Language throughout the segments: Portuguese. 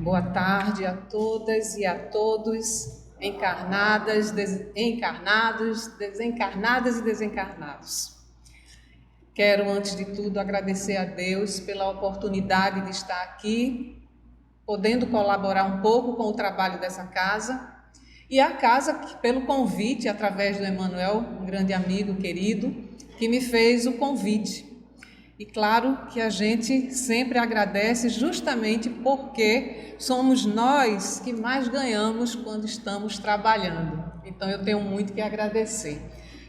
Boa tarde a todas e a todos, encarnadas, encarnados, desencarnadas e desencarnados. Quero, antes de tudo, agradecer a Deus pela oportunidade de estar aqui, podendo colaborar um pouco com o trabalho dessa casa, e a casa pelo convite, através do Emanuel, um grande amigo querido, que me fez o convite. E claro que a gente sempre agradece justamente porque somos nós que mais ganhamos quando estamos trabalhando. Então eu tenho muito que agradecer.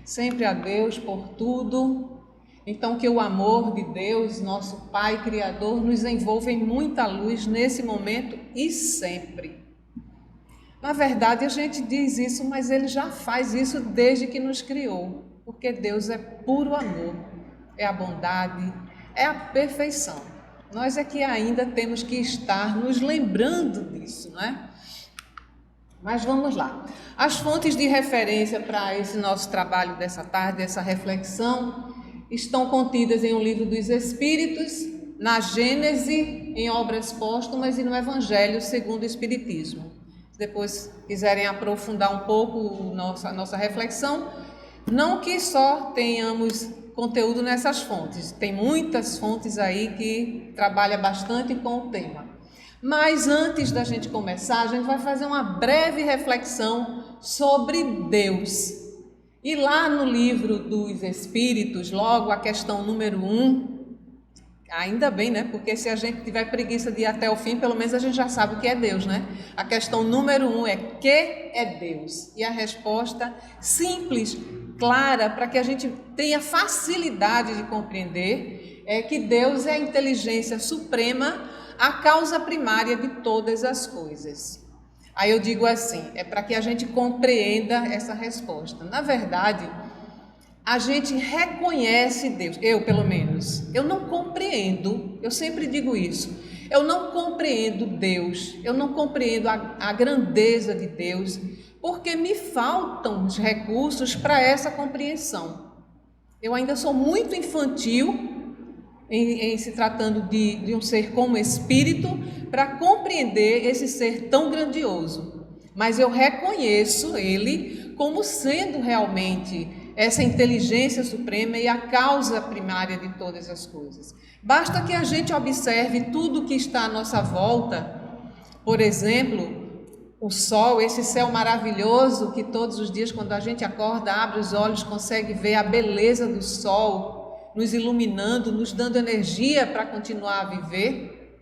Sempre a Deus por tudo. Então que o amor de Deus, nosso Pai Criador, nos envolva em muita luz nesse momento e sempre. Na verdade a gente diz isso, mas Ele já faz isso desde que nos criou. Porque Deus é puro amor. É a bondade, é a perfeição. Nós é que ainda temos que estar nos lembrando disso, não é? Mas vamos lá. As fontes de referência para esse nosso trabalho dessa tarde, essa reflexão, estão contidas em O Livro dos Espíritos, na Gênese, em Obras Póstumas e no Evangelho segundo o Espiritismo. Se depois quiserem aprofundar um pouco a nossa reflexão, não que só tenhamos conteúdo nessas fontes, tem muitas fontes aí que trabalham bastante com o tema. Mas antes da gente começar, a gente vai fazer uma breve reflexão sobre Deus. E lá no Livro dos Espíritos, logo a questão número 1, ainda bem, né? Porque se a gente tiver preguiça de ir até o fim, pelo menos a gente já sabe o que é Deus, né? A questão número 1 é: que é Deus? E a resposta simples, clara, para que a gente tenha facilidade de compreender, é que Deus é a inteligência suprema, a causa primária de todas as coisas. Aí eu digo assim, é para que a gente compreenda essa resposta. Na verdade, a gente reconhece Deus, eu pelo menos, eu não compreendo, eu sempre digo isso, eu não compreendo Deus, eu não compreendo a grandeza de Deus, porque me faltam os recursos para essa compreensão. Eu ainda sou muito infantil em se tratando de um ser como espírito para compreender esse ser tão grandioso. Mas eu reconheço ele como sendo realmente essa inteligência suprema e a causa primária de todas as coisas. Basta que a gente observe tudo que está à nossa volta, por exemplo, o sol, esse céu maravilhoso que todos os dias, quando a gente acorda, abre os olhos, consegue ver a beleza do sol, nos iluminando, nos dando energia para continuar a viver.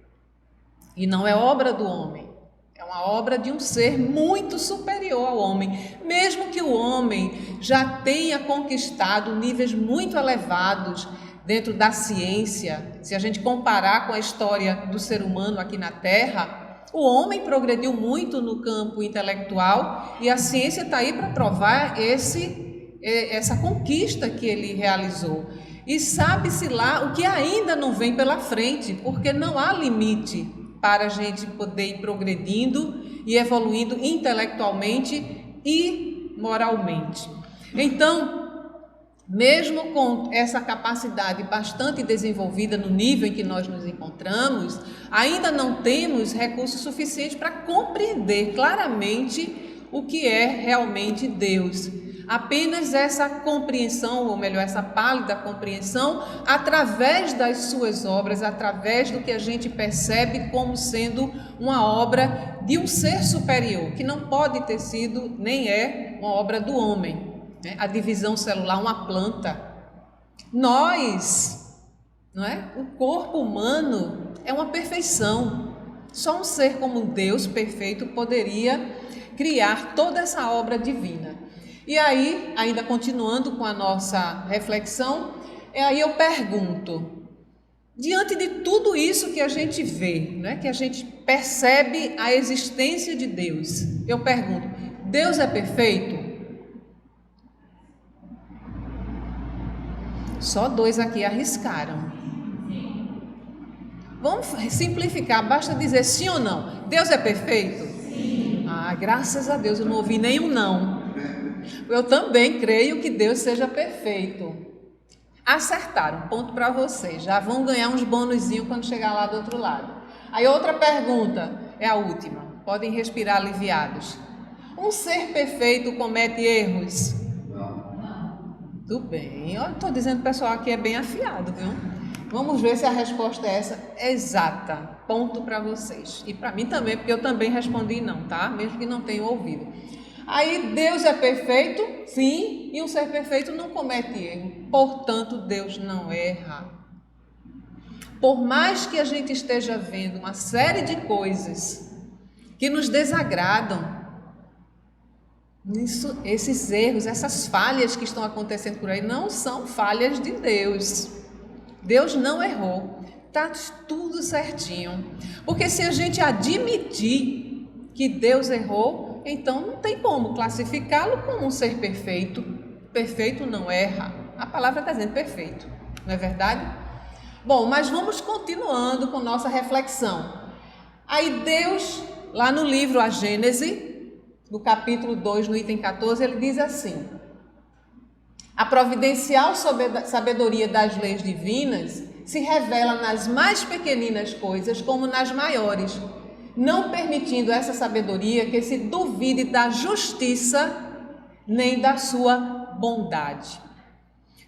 E não é obra do homem, é uma obra de um ser muito superior ao homem. Mesmo que o homem já tenha conquistado níveis muito elevados dentro da ciência, se a gente comparar com a história do ser humano aqui na Terra, o homem progrediu muito no campo intelectual e a ciência está aí para provar essa conquista que ele realizou. E sabe-se lá o que ainda não vem pela frente, porque não há limite para a gente poder ir progredindo e evoluindo intelectualmente e moralmente. Então, mesmo com essa capacidade bastante desenvolvida no nível em que nós nos encontramos, ainda não temos recursos suficientes para compreender claramente o que é realmente Deus. Apenas essa compreensão, ou melhor, essa pálida compreensão, através das suas obras, através do que a gente percebe como sendo uma obra de um ser superior, que não pode ter sido, nem é, uma obra do homem. A divisão celular, uma planta. Nós, não é? O corpo humano é uma perfeição. Só um ser como Deus perfeito poderia criar toda essa obra divina. E aí, ainda continuando com a nossa reflexão, aí eu pergunto, diante de tudo isso que a gente vê, né, que a gente percebe a existência de Deus, eu pergunto, Deus é perfeito? Só 2 aqui arriscaram. Vamos simplificar, basta dizer sim ou não. Deus é perfeito? Sim. Graças a Deus, eu não ouvi nenhum não. Eu também creio que Deus seja perfeito. Acertaram, ponto para vocês. Já vão ganhar uns bônusinhos quando chegar lá do outro lado. Aí outra pergunta, é a última. Podem respirar aliviados. Um ser perfeito comete erros? Tudo bem. Eu estou dizendo que o pessoal aqui é bem afiado, viu? Vamos ver se a resposta é essa exata. Ponto para vocês. E para mim também, porque eu também respondi não, tá? Mesmo que não tenham ouvido. Aí, Deus é perfeito? Sim. E um ser perfeito não comete erro. Portanto, Deus não erra. Por mais que a gente esteja vendo uma série de coisas que nos desagradam, esses erros, essas falhas que estão acontecendo por aí, não são falhas de Deus. Deus não errou. Está tudo certinho. Porque se a gente admitir que Deus errou, então não tem como classificá-lo como um ser perfeito. Perfeito não erra. A palavra está dizendo perfeito, não é verdade? Bom, mas vamos continuando com nossa reflexão. Aí Deus, lá no livro A Gênese, no capítulo 2, no item 14, ele diz assim: a providencial sabedoria das leis divinas se revela nas mais pequeninas coisas como nas maiores, não permitindo essa sabedoria que se duvide da justiça nem da sua bondade.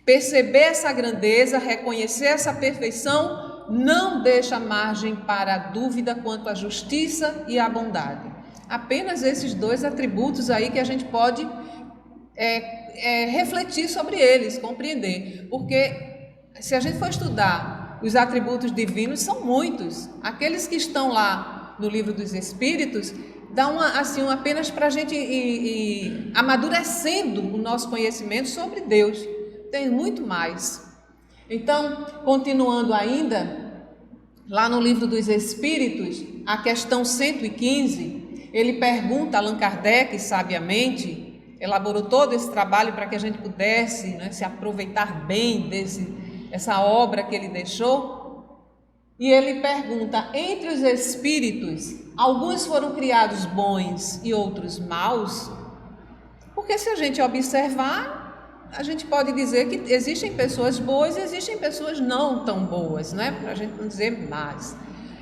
Perceber essa grandeza, reconhecer essa perfeição, não deixa margem para a dúvida quanto à justiça e à bondade. Apenas esses dois atributos aí que a gente pode refletir sobre eles, compreender. Porque se a gente for estudar os atributos divinos, são muitos. Aqueles que estão lá no livro dos Espíritos, dá apenas para a gente ir amadurecendo o nosso conhecimento sobre Deus. Tem muito mais. Então, continuando ainda, lá no livro dos Espíritos, a questão 115, ele pergunta a Allan Kardec, sabiamente, elaborou todo esse trabalho para que a gente pudesse, se aproveitar bem dessa obra que ele deixou, e ele pergunta, entre os espíritos, alguns foram criados bons e outros maus? Porque se a gente observar, a gente pode dizer que existem pessoas boas e existem pessoas não tão boas, né? Para a gente não dizer mais.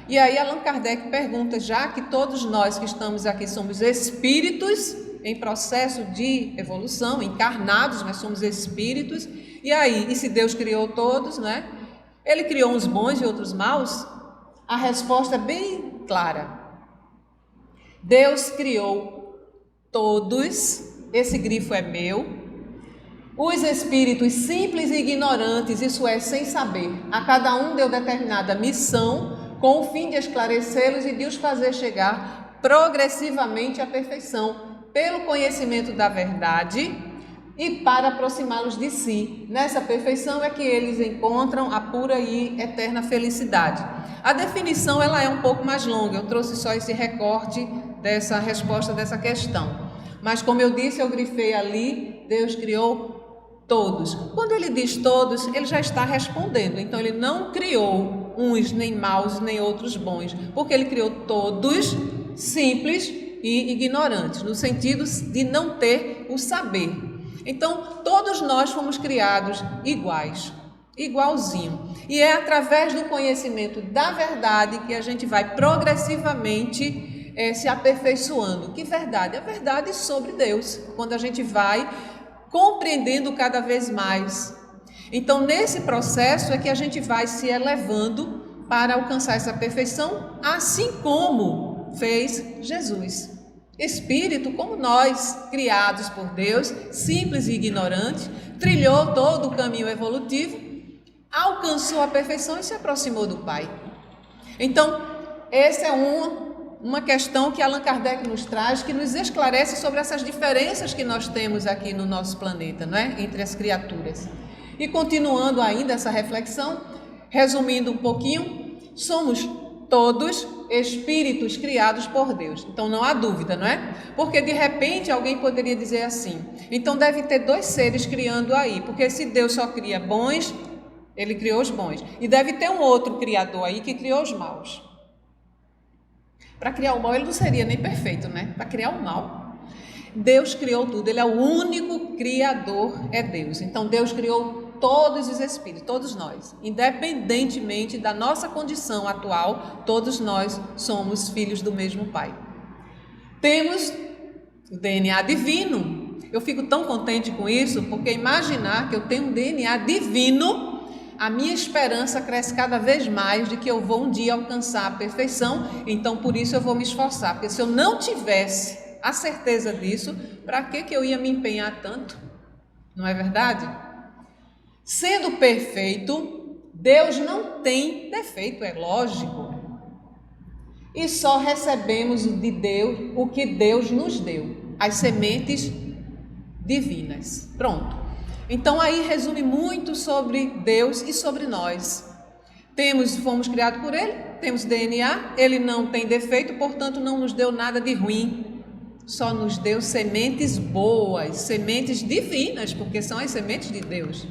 E aí Allan Kardec pergunta, já que todos nós que estamos aqui somos espíritos em processo de evolução, encarnados, mas somos espíritos, e aí, e se Deus criou todos, né? Ele criou uns bons e outros maus? A resposta é bem clara. Deus criou todos, esse grifo é meu. Os espíritos simples e ignorantes, isso é, sem saber, a cada um deu determinada missão com o fim de esclarecê-los e de os fazer chegar progressivamente à perfeição, pelo conhecimento da verdade e para aproximá-los de si. Nessa perfeição é que eles encontram a pura e eterna felicidade. A definição ela é um pouco mais longa, eu trouxe só esse recorte dessa resposta dessa questão. Mas como eu disse, eu grifei ali, Deus criou todos. Quando ele diz todos, ele já está respondendo. Então ele não criou uns nem maus nem outros bons, porque ele criou todos simples e ignorantes, no sentido de não ter o saber. Então todos nós fomos criados iguais, igualzinho. E é através do conhecimento da verdade que a gente vai progressivamente se aperfeiçoando. Que verdade? A verdade sobre Deus, quando a gente vai compreendendo cada vez mais. Então, nesse processo é que a gente vai se elevando para alcançar essa perfeição, assim como fez Jesus. Espírito como nós, criados por Deus, simples e ignorantes, trilhou todo o caminho evolutivo, alcançou a perfeição e se aproximou do Pai. Então, essa é uma questão que Allan Kardec nos traz, que nos esclarece sobre essas diferenças que nós temos aqui no nosso planeta, não é? Entre as criaturas. E continuando ainda essa reflexão, resumindo um pouquinho, somos todos espíritos criados por Deus. Então não há dúvida, não é? Porque de repente alguém poderia dizer assim, então deve ter dois seres criando aí, porque se Deus só cria bons, ele criou os bons. E deve ter um outro criador aí que criou os maus. Para criar o mal, ele não seria nem perfeito, né? Para criar o mal. Deus criou tudo, ele é o único criador, é Deus. Então, Deus criou todos os espíritos, todos nós, independentemente da nossa condição atual, todos nós somos filhos do mesmo Pai. Temos o DNA divino. Eu fico tão contente com isso, porque imaginar que eu tenho um DNA divino, a minha esperança cresce cada vez mais de que eu vou um dia alcançar a perfeição, então por isso eu vou me esforçar, porque se eu não tivesse a certeza disso, para que eu ia me empenhar tanto? Não é verdade? Sendo perfeito, Deus não tem defeito, é lógico. E só recebemos de Deus o que Deus nos deu, as sementes divinas. Pronto. Então aí resume muito sobre Deus e sobre nós. Fomos criados por Ele, temos DNA, Ele não tem defeito, portanto não nos deu nada de ruim. Só nos deu sementes boas, sementes divinas, porque são as sementes de Deus.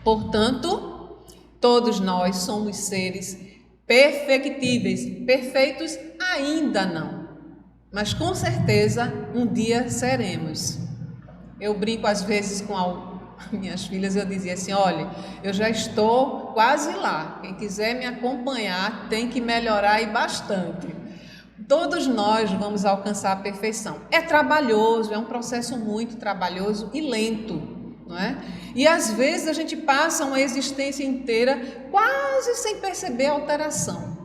Portanto, todos nós somos seres perfectíveis, perfeitos ainda não, mas com certeza um dia seremos. Eu brinco às vezes com minhas filhas, eu dizia assim, olha, eu já estou quase lá, quem quiser me acompanhar tem que melhorar e bastante. Todos nós vamos alcançar a perfeição. É trabalhoso, é um processo muito trabalhoso e lento, não é? E às vezes a gente passa uma existência inteira quase sem perceber a alteração.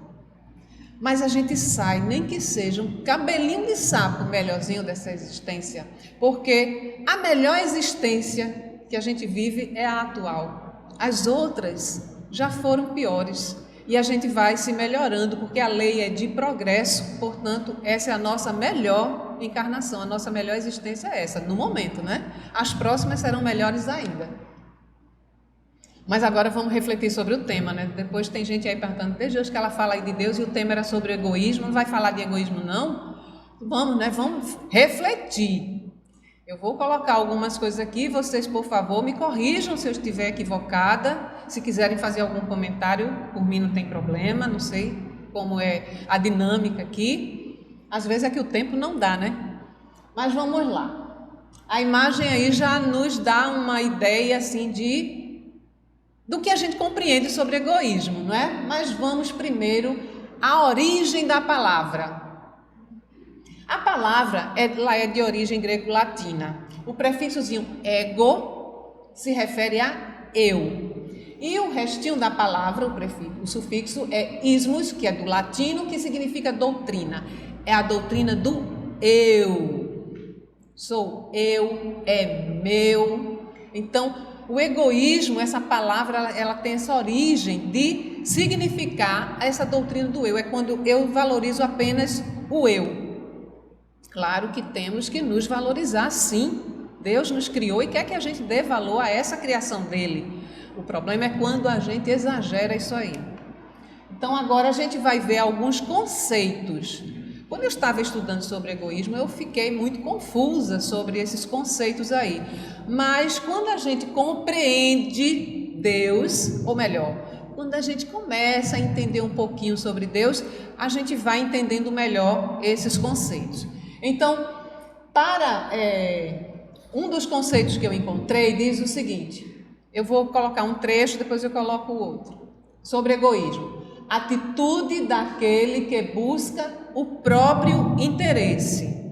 Mas a gente sai, nem que seja um cabelinho de sapo melhorzinho dessa existência, porque a melhor existência que a gente vive é a atual. As outras já foram piores. E a gente vai se melhorando, porque a lei é de progresso, portanto, essa é a nossa melhor encarnação, a nossa melhor existência é essa, no momento, né? As próximas serão melhores ainda. Mas agora vamos refletir sobre o tema, né? Depois tem gente aí perguntando, desde hoje que ela fala aí de Deus e o tema era sobre egoísmo, não vai falar de egoísmo não? Vamos, né? Vamos refletir. Eu vou colocar algumas coisas aqui, vocês, por favor, me corrijam se eu estiver equivocada. Se quiserem fazer algum comentário, por mim não tem problema, não sei como é a dinâmica aqui. Às vezes é que o tempo não dá, né? Mas vamos lá. A imagem aí já nos dá uma ideia assim do que a gente compreende sobre egoísmo, não é? Mas vamos primeiro à origem da palavra. A palavra ela é de origem greco-latina. O prefixozinho ego se refere a eu. E o restinho da palavra, o sufixo é ismos, que é do latino, que significa doutrina. É a doutrina do eu. Sou eu, é meu. Então, o egoísmo, essa palavra, ela tem essa origem de significar essa doutrina do eu. É quando eu valorizo apenas o eu. Claro que temos que nos valorizar, sim. Deus nos criou e quer que a gente dê valor a essa criação dele. O problema é quando a gente exagera isso aí. Então agora a gente vai ver alguns conceitos. Quando eu estava estudando sobre egoísmo, eu fiquei muito confusa sobre esses conceitos aí. Mas quando a gente compreende Deus, ou melhor, quando a gente começa a entender um pouquinho sobre Deus, a gente vai entendendo melhor esses conceitos. Então, para um dos conceitos que eu encontrei, diz o seguinte, eu vou colocar um trecho, depois eu coloco o outro, sobre egoísmo. Atitude daquele que busca o próprio interesse,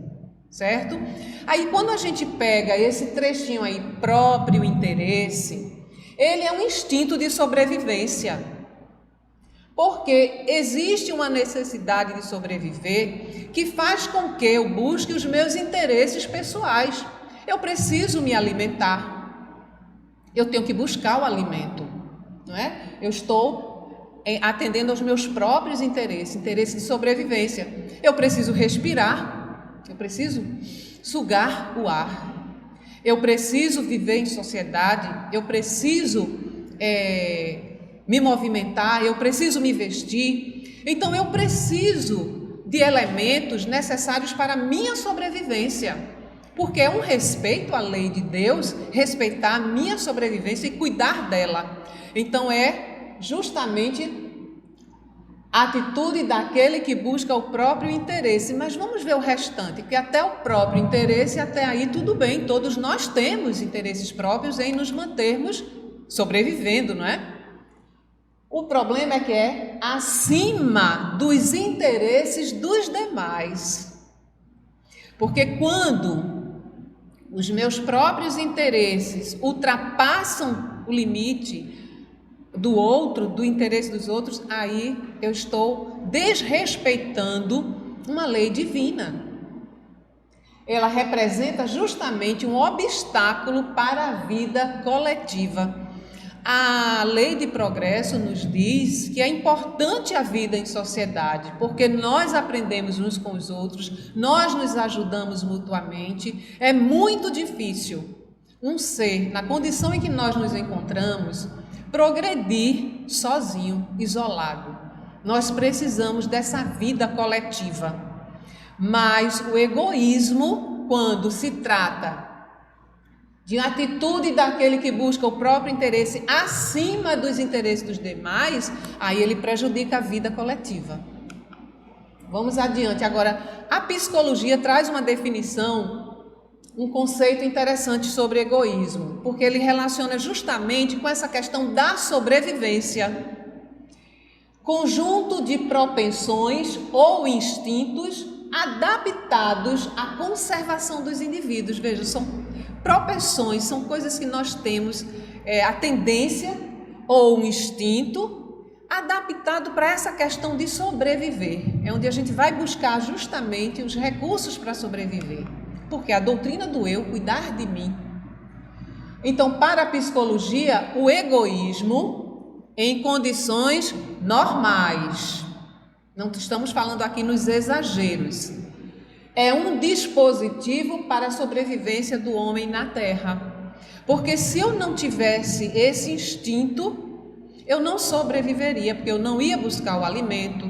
certo? Aí, quando a gente pega esse trechinho aí, próprio interesse, ele é um instinto de sobrevivência. Porque existe uma necessidade de sobreviver que faz com que eu busque os meus interesses pessoais. Eu preciso me alimentar. Eu tenho que buscar o alimento, não é? Eu estou atendendo aos meus próprios interesses, interesse de sobrevivência. Eu preciso respirar, eu preciso sugar o ar. Eu preciso viver em sociedade, eu preciso me movimentar, eu preciso me vestir. Então eu preciso de elementos necessários para a minha sobrevivência, porque é um respeito à lei de Deus, respeitar a minha sobrevivência e cuidar dela. Então é justamente A atitude daquele que busca o próprio interesse. Mas vamos ver o restante, que até o próprio interesse, até aí tudo bem, todos nós temos interesses próprios em nos mantermos sobrevivendo, não é? O problema é que é acima dos interesses dos demais. Porque quando os meus próprios interesses ultrapassam o limite do outro, do interesse dos outros, aí eu estou desrespeitando uma lei divina. Ela representa justamente um obstáculo para a vida coletiva. A lei de progresso nos diz que é importante a vida em sociedade, porque nós aprendemos uns com os outros, nós nos ajudamos mutuamente. É muito difícil um ser, na condição em que nós nos encontramos, progredir sozinho, isolado. Nós precisamos dessa vida coletiva. Mas o egoísmo, quando se trata de atitude daquele que busca o próprio interesse acima dos interesses dos demais, aí ele prejudica a vida coletiva. Vamos adiante. Agora, a psicologia traz uma definição, um conceito interessante sobre egoísmo, porque ele relaciona justamente com essa questão da sobrevivência. Conjunto de propensões ou instintos adaptados à conservação dos indivíduos. Veja, são propensões, são coisas que nós temos, a tendência ou um instinto adaptado para essa questão de sobreviver. É onde a gente vai buscar justamente os recursos para sobreviver. Porque a doutrina do eu, cuidar de mim. Então, para a psicologia, o egoísmo em condições normais, não estamos falando aqui nos exageros, é um dispositivo para a sobrevivência do homem na Terra. Porque se eu não tivesse esse instinto, eu não sobreviveria, porque eu não ia buscar o alimento,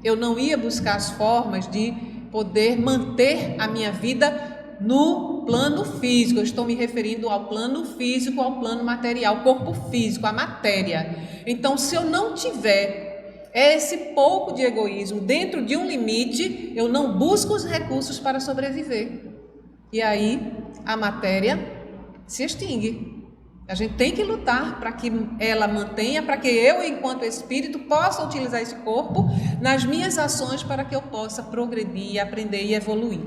eu não ia buscar as formas de poder manter a minha vida no plano físico. Eu estou me referindo ao plano físico, ao plano material, corpo físico, a matéria. Então, se eu não tiver esse pouco de egoísmo dentro de um limite, eu não busco os recursos para sobreviver. E aí a matéria se extingue. A gente tem que lutar para que ela mantenha, para que eu, enquanto espírito, possa utilizar esse corpo nas minhas ações para que eu possa progredir, aprender e evoluir.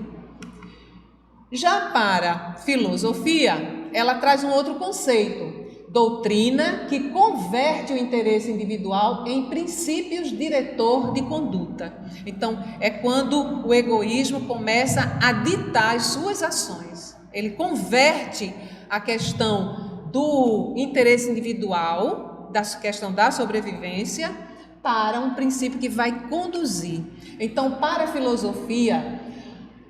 Já para a filosofia, ela traz um outro conceito, doutrina que converte o interesse individual em princípios diretor de conduta. Então, é quando o egoísmo começa a ditar as suas ações. Ele converte a questão do interesse individual, da questão da sobrevivência, para um princípio que vai conduzir. Então, para a filosofia,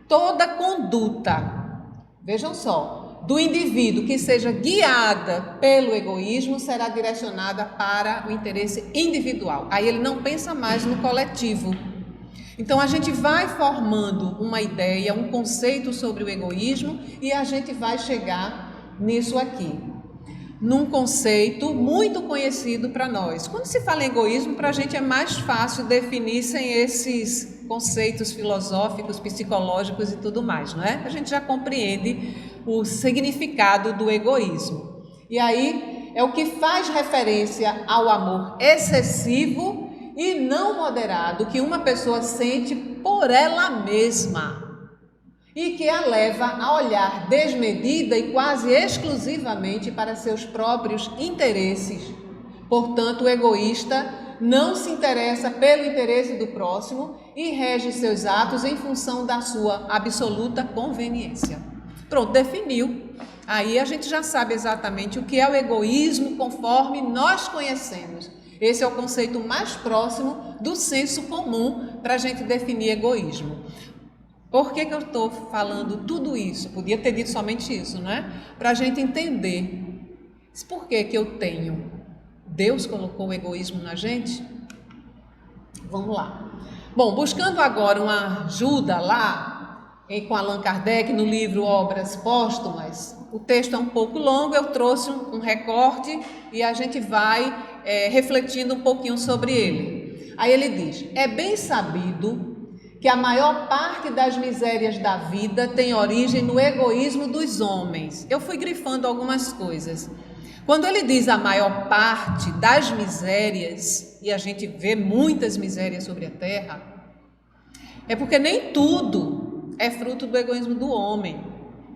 toda conduta, vejam só, do indivíduo que seja guiada pelo egoísmo será direcionada para o interesse individual. Aí ele não pensa mais no coletivo. Então a gente vai formando uma ideia, um conceito sobre o egoísmo e a gente vai chegar nisso aqui, num conceito muito conhecido para nós. Quando se fala em egoísmo, para a gente é mais fácil definir sem esses conceitos filosóficos, psicológicos e tudo mais, não é? A gente já compreende o significado do egoísmo. E aí é o que faz referência ao amor excessivo e não moderado que uma pessoa sente por ela mesma e que a leva a olhar desmedida e quase exclusivamente para seus próprios interesses. Portanto, o egoísta não se interessa pelo interesse do próximo e rege seus atos em função da sua absoluta conveniência. Pronto, definiu. Aí a gente já sabe exatamente o que é o egoísmo conforme nós conhecemos. Esse é o conceito mais próximo do senso comum para a gente definir egoísmo. Por que eu estou falando tudo isso? Podia ter dito somente isso, não é? Para a gente entender. Por que eu tenho? Deus colocou o egoísmo na gente? Vamos lá. Bom, buscando agora uma ajuda lá com Allan Kardec no livro Obras Póstumas, o texto é um pouco longo, eu trouxe um recorte e a gente vai refletindo um pouquinho sobre ele. Aí ele diz: é bem sabido que a maior parte das misérias da vida tem origem no egoísmo dos homens. Eu fui grifando algumas coisas. Quando ele diz a maior parte das misérias, e a gente vê muitas misérias sobre a terra, é porque nem tudo é fruto do egoísmo do homem.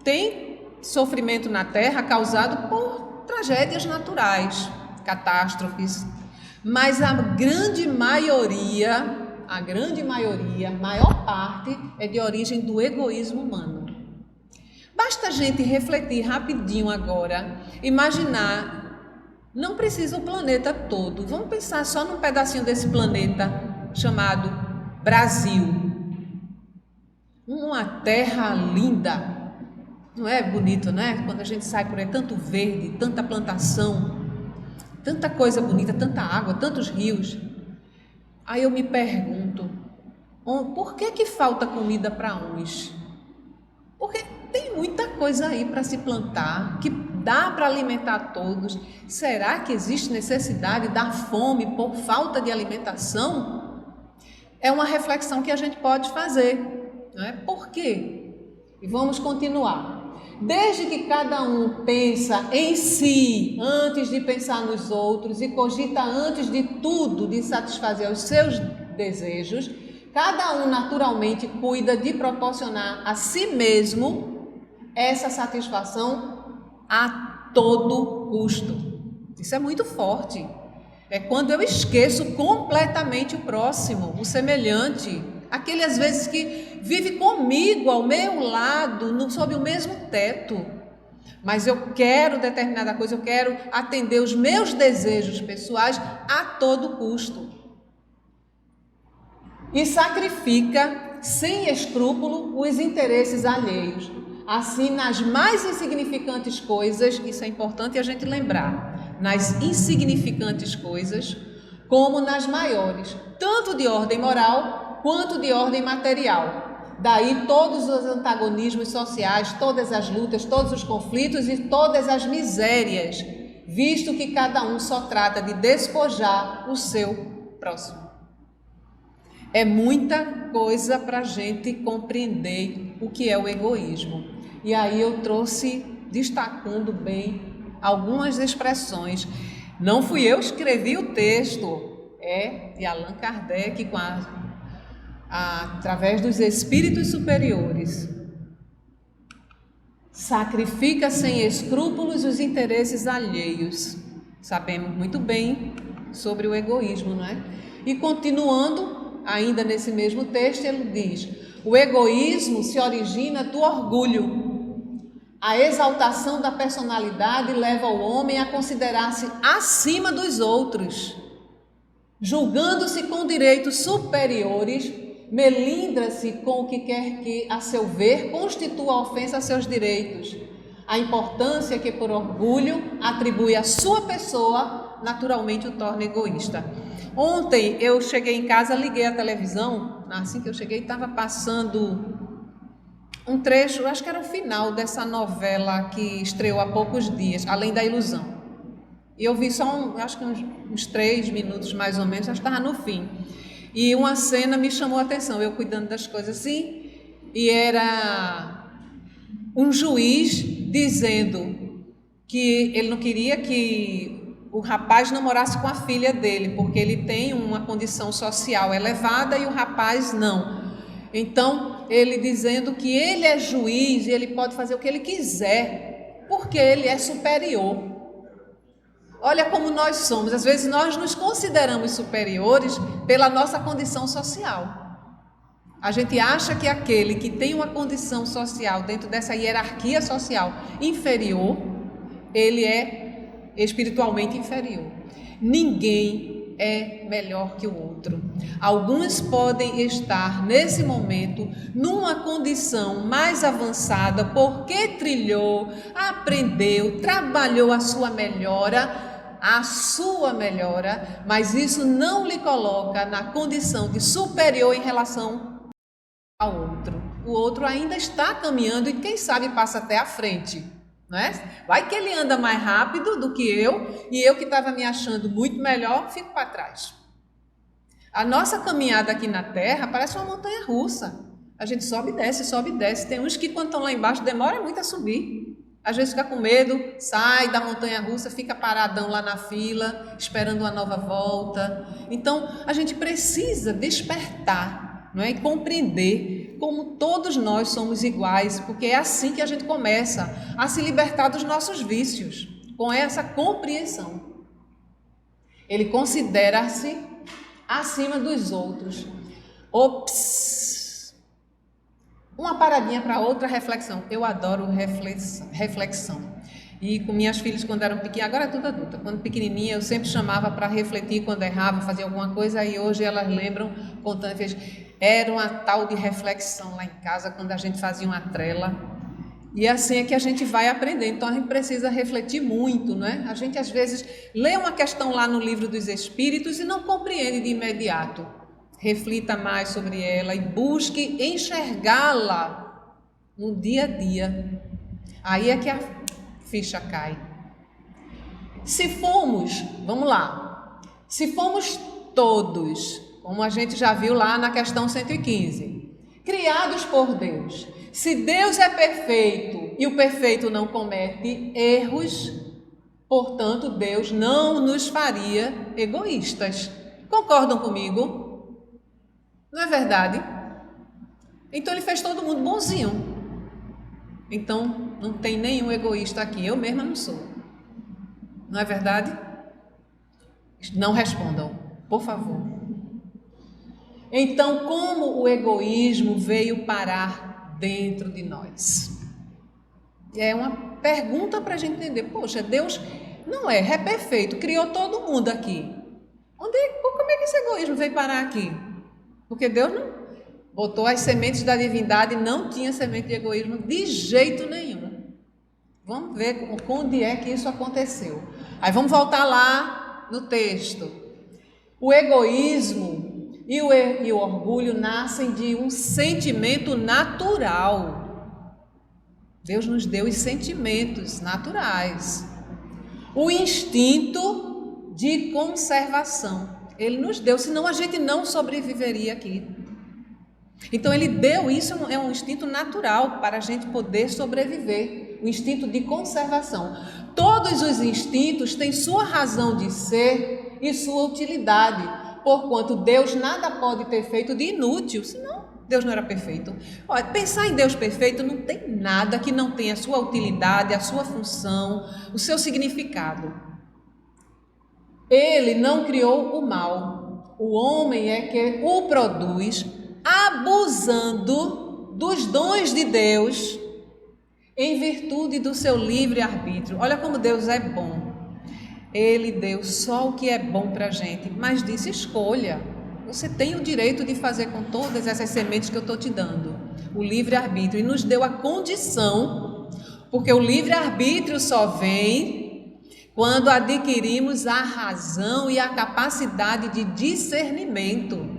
Tem sofrimento na terra causado por tragédias naturais, catástrofes, mas a maior parte é de origem do egoísmo humano. Basta a gente refletir rapidinho agora, imaginar, não precisa o planeta todo, vamos pensar só num pedacinho desse planeta chamado Brasil. Uma terra linda, não é bonito, né? Quando a gente sai por aí, tanto verde, tanta plantação, tanta coisa bonita, tanta água, tantos rios. Aí eu me pergunto, por que falta comida para uns? Porque tem muita coisa aí para se plantar, que dá para alimentar todos. Será que existe necessidade da fome por falta de alimentação? É uma reflexão que a gente pode fazer, não é? Por quê? E vamos continuar. Desde que cada um pensa em si antes de pensar nos outros e cogita antes de tudo de satisfazer os seus desejos, cada um naturalmente cuida de proporcionar a si mesmo essa satisfação a todo custo. Isso é muito forte. É quando eu esqueço completamente o próximo, o semelhante, aquele às vezes que vive comigo, ao meu lado, sob o mesmo teto. Mas eu quero determinada coisa, eu quero atender os meus desejos pessoais a todo custo. E sacrifica sem escrúpulo os interesses alheios. Assim, nas mais insignificantes coisas, isso é importante a gente lembrar, nas insignificantes coisas, como nas maiores, tanto de ordem moral quanto de ordem material. Daí todos os antagonismos sociais, todas as lutas, todos os conflitos e todas as misérias, visto que cada um só trata de despojar o seu próximo. É muita coisa para a gente compreender o que é o egoísmo. E aí eu trouxe, destacando bem, algumas expressões. Não fui eu que escrevi o texto, é de Allan Kardec, através dos espíritos superiores. Sacrifica sem escrúpulos os interesses alheios. Sabemos muito bem sobre o egoísmo, não é? E continuando, ainda nesse mesmo texto, ele diz: o egoísmo se origina do orgulho. A exaltação da personalidade leva o homem a considerar-se acima dos outros. Julgando-se com direitos superiores, melindra-se com o que quer que, a seu ver, constitua ofensa a seus direitos. A importância que por orgulho atribui à sua pessoa, naturalmente o torna egoísta. Ontem eu cheguei em casa, liguei a televisão, assim que eu cheguei estava passando um trecho, acho que era o final dessa novela que estreou há poucos dias, Além da Ilusão. E eu vi só, acho que uns 3 minutos mais ou menos, acho que estava no fim. E uma cena me chamou a atenção, eu cuidando das coisas assim, e era um juiz dizendo que ele não queria que o rapaz namorasse com a filha dele, porque ele tem uma condição social elevada e o rapaz não. Então, ele dizendo que ele é juiz e ele pode fazer o que ele quiser, porque ele é superior. Olha como nós somos, às vezes nós nos consideramos superiores pela nossa condição social. A gente acha que aquele que tem uma condição social dentro dessa hierarquia social inferior, ele é espiritualmente inferior. Ninguém é melhor que o outro. Alguns podem estar nesse momento numa condição mais avançada porque trilhou, aprendeu, trabalhou a sua melhora, mas isso não lhe coloca na condição de superior em relação ao outro. O outro ainda está caminhando e quem sabe passa até à frente, não é? Vai que ele anda mais rápido do que eu e eu que estava me achando muito melhor fico para trás. A nossa caminhada aqui na Terra parece uma montanha-russa. A gente sobe e desce, sobe e desce. Tem uns que, quando estão lá embaixo, demora muito a subir. Às vezes fica com medo, sai da montanha-russa, fica paradão lá na fila, esperando uma nova volta. Então, a gente precisa despertar, não é? E compreender como todos nós somos iguais, porque é assim que a gente começa a se libertar dos nossos vícios, com essa compreensão. Ele considera-se acima dos outros. Ops! Uma paradinha para outra reflexão. Eu adoro reflexão. E com minhas filhas, quando eram pequenas, agora é tudo adulta, quando pequenininha, eu sempre chamava para refletir quando errava, fazia alguma coisa, e hoje elas lembram, contando, era uma tal de reflexão lá em casa, quando a gente fazia uma trela. E assim é que a gente vai aprender. Então a gente precisa refletir muito, não é? A gente às vezes lê uma questão lá no livro dos Espíritos e não compreende de imediato. Reflita mais sobre ela e busque enxergá-la no dia a dia. Aí é que a ficha cai. Se fomos, vamos lá, se fomos todos, como a gente já viu lá na questão 115, criados por Deus, se Deus é perfeito e o perfeito não comete erros, portanto, Deus não nos faria egoístas. Concordam comigo? Não é verdade? Então ele fez todo mundo bonzinho. Então não tem nenhum egoísta aqui. Eu mesma não sou. Não é verdade? Não respondam, por favor. Então, como o egoísmo veio parar dentro de nós? É uma pergunta para a gente entender. Poxa, Deus não é perfeito, criou todo mundo aqui. Como é que esse egoísmo veio parar aqui? Porque Deus não botou as sementes da divindade, não tinha semente de egoísmo de jeito nenhum. Vamos ver onde é que isso aconteceu. Aí vamos voltar lá no texto. O egoísmo e o orgulho nascem de um sentimento natural. Deus nos deu os sentimentos naturais. O instinto de conservação. Ele nos deu, senão a gente não sobreviveria aqui. Então ele deu, isso é um instinto natural para a gente poder sobreviver, o instinto de conservação. Todos os instintos têm sua razão de ser e sua utilidade, porquanto Deus nada pode ter feito de inútil, senão Deus não era perfeito. Olha, pensar em Deus perfeito não tem nada que não tenha a sua utilidade, a sua função, o seu significado. Ele não criou o mal, o homem é que o produz, abusando dos dons de Deus em virtude do seu livre-arbítrio. Olha como Deus é bom. Ele deu só o que é bom para a gente, mas disse: escolha. Você tem o direito de fazer com todas essas sementes que eu estou te dando. O livre-arbítrio. E nos deu a condição, porque o livre-arbítrio só vem quando adquirimos a razão e a capacidade de discernimento.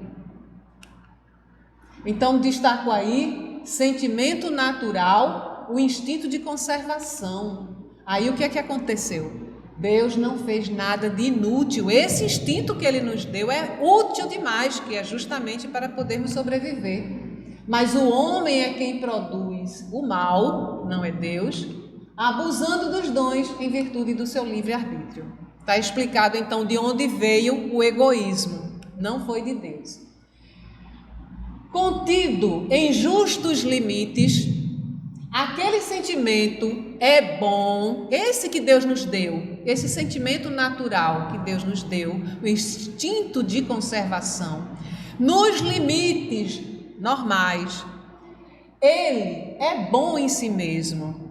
Então, destaco aí, sentimento natural, o instinto de conservação. Aí o que é que aconteceu? Deus não fez nada de inútil. Esse instinto que Ele nos deu é útil demais, que é justamente para podermos sobreviver. Mas o homem é quem produz o mal, não é Deus, abusando dos dons em virtude do seu livre-arbítrio. Está explicado então de onde veio o egoísmo. Não foi de Deus. Contido em justos limites, aquele sentimento é bom, esse que Deus nos deu, esse sentimento natural que Deus nos deu, o instinto de conservação, nos limites normais, ele é bom em si mesmo.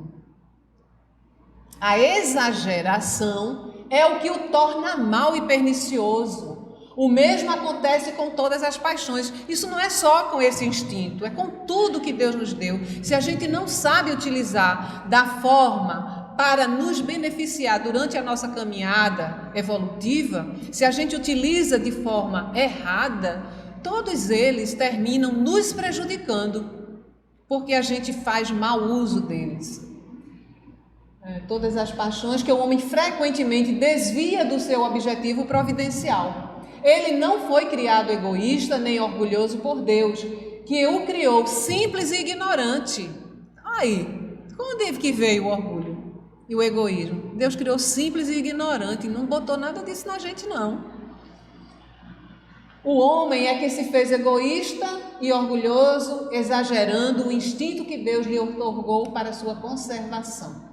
A exageração é o que o torna mau e pernicioso. O mesmo acontece com todas as paixões. Isso não é só com esse instinto, é com tudo que Deus nos deu. Se a gente não sabe utilizar da forma para nos beneficiar durante a nossa caminhada evolutiva, se a gente utiliza de forma errada, todos eles terminam nos prejudicando, porque a gente faz mau uso deles. Todas as paixões que o homem frequentemente desvia do seu objetivo providencial. Ele não foi criado egoísta nem orgulhoso por Deus, que o criou simples e ignorante. Aí, onde que veio o orgulho e o egoísmo? Deus criou simples e ignorante, não botou nada disso na gente, não. O homem é que se fez egoísta e orgulhoso, exagerando o instinto que Deus lhe outorgou para a sua conservação.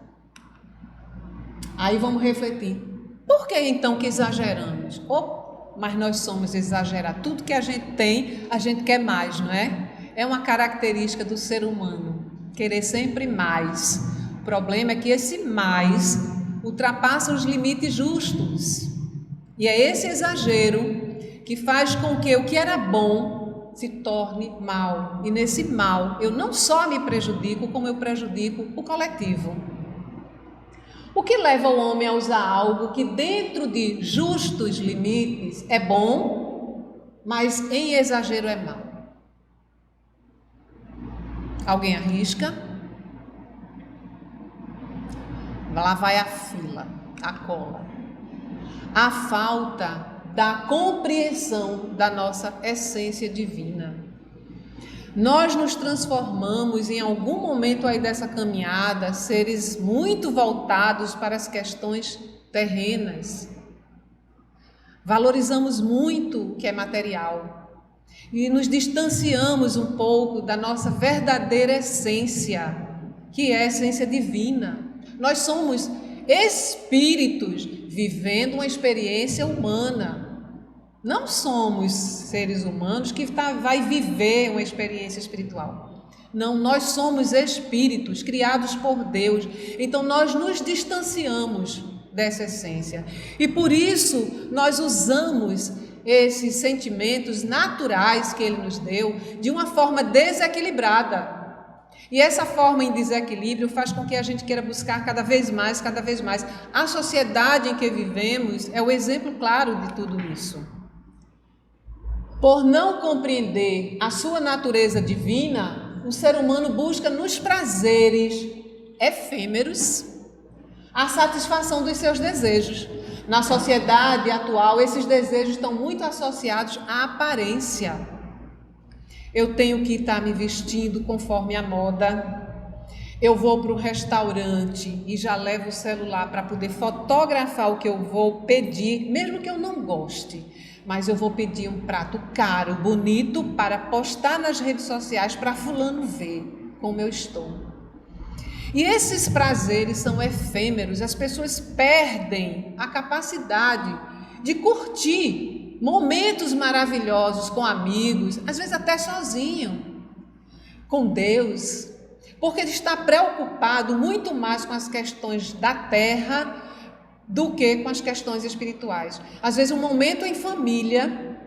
Aí vamos refletir. Por que então que exageramos? Mas nós somos exagerados. Tudo que a gente tem, a gente quer mais, não é? É uma característica do ser humano, querer sempre mais. O problema é que esse mais ultrapassa os limites justos. E é esse exagero que faz com que o que era bom se torne mal. E nesse mal, eu não só me prejudico, como eu prejudico o coletivo. O que leva o homem a usar algo que dentro de justos limites é bom, mas em exagero é mal? Alguém arrisca? Lá vai a fila, a cola. A falta da compreensão da nossa essência divina. Nós nos transformamos em algum momento aí dessa caminhada, seres muito voltados para as questões terrenas. Valorizamos muito o que é material e nos distanciamos um pouco da nossa verdadeira essência, que é a essência divina. Nós somos espíritos vivendo uma experiência humana. Não somos seres humanos que vai viver uma experiência espiritual. Não, nós somos espíritos criados por Deus. Então nós nos distanciamos dessa essência. E por isso nós usamos esses sentimentos naturais que Ele nos deu de uma forma desequilibrada. E essa forma em desequilíbrio faz com que a gente queira buscar cada vez mais, cada vez mais. A sociedade em que vivemos é o exemplo claro de tudo isso. Por não compreender a sua natureza divina, o ser humano busca nos prazeres efêmeros a satisfação dos seus desejos. Na sociedade atual, esses desejos estão muito associados à aparência. Eu tenho que estar me vestindo conforme a moda. Eu vou para o restaurante e já levo o celular para poder fotografar o que eu vou pedir, mesmo que eu não goste. Mas eu vou pedir um prato caro, bonito, para postar nas redes sociais para fulano ver como eu estou. E esses prazeres são efêmeros, as pessoas perdem a capacidade de curtir momentos maravilhosos com amigos, às vezes até sozinho, com Deus, porque ele está preocupado muito mais com as questões da terra do que com as questões espirituais. Às vezes um momento em família,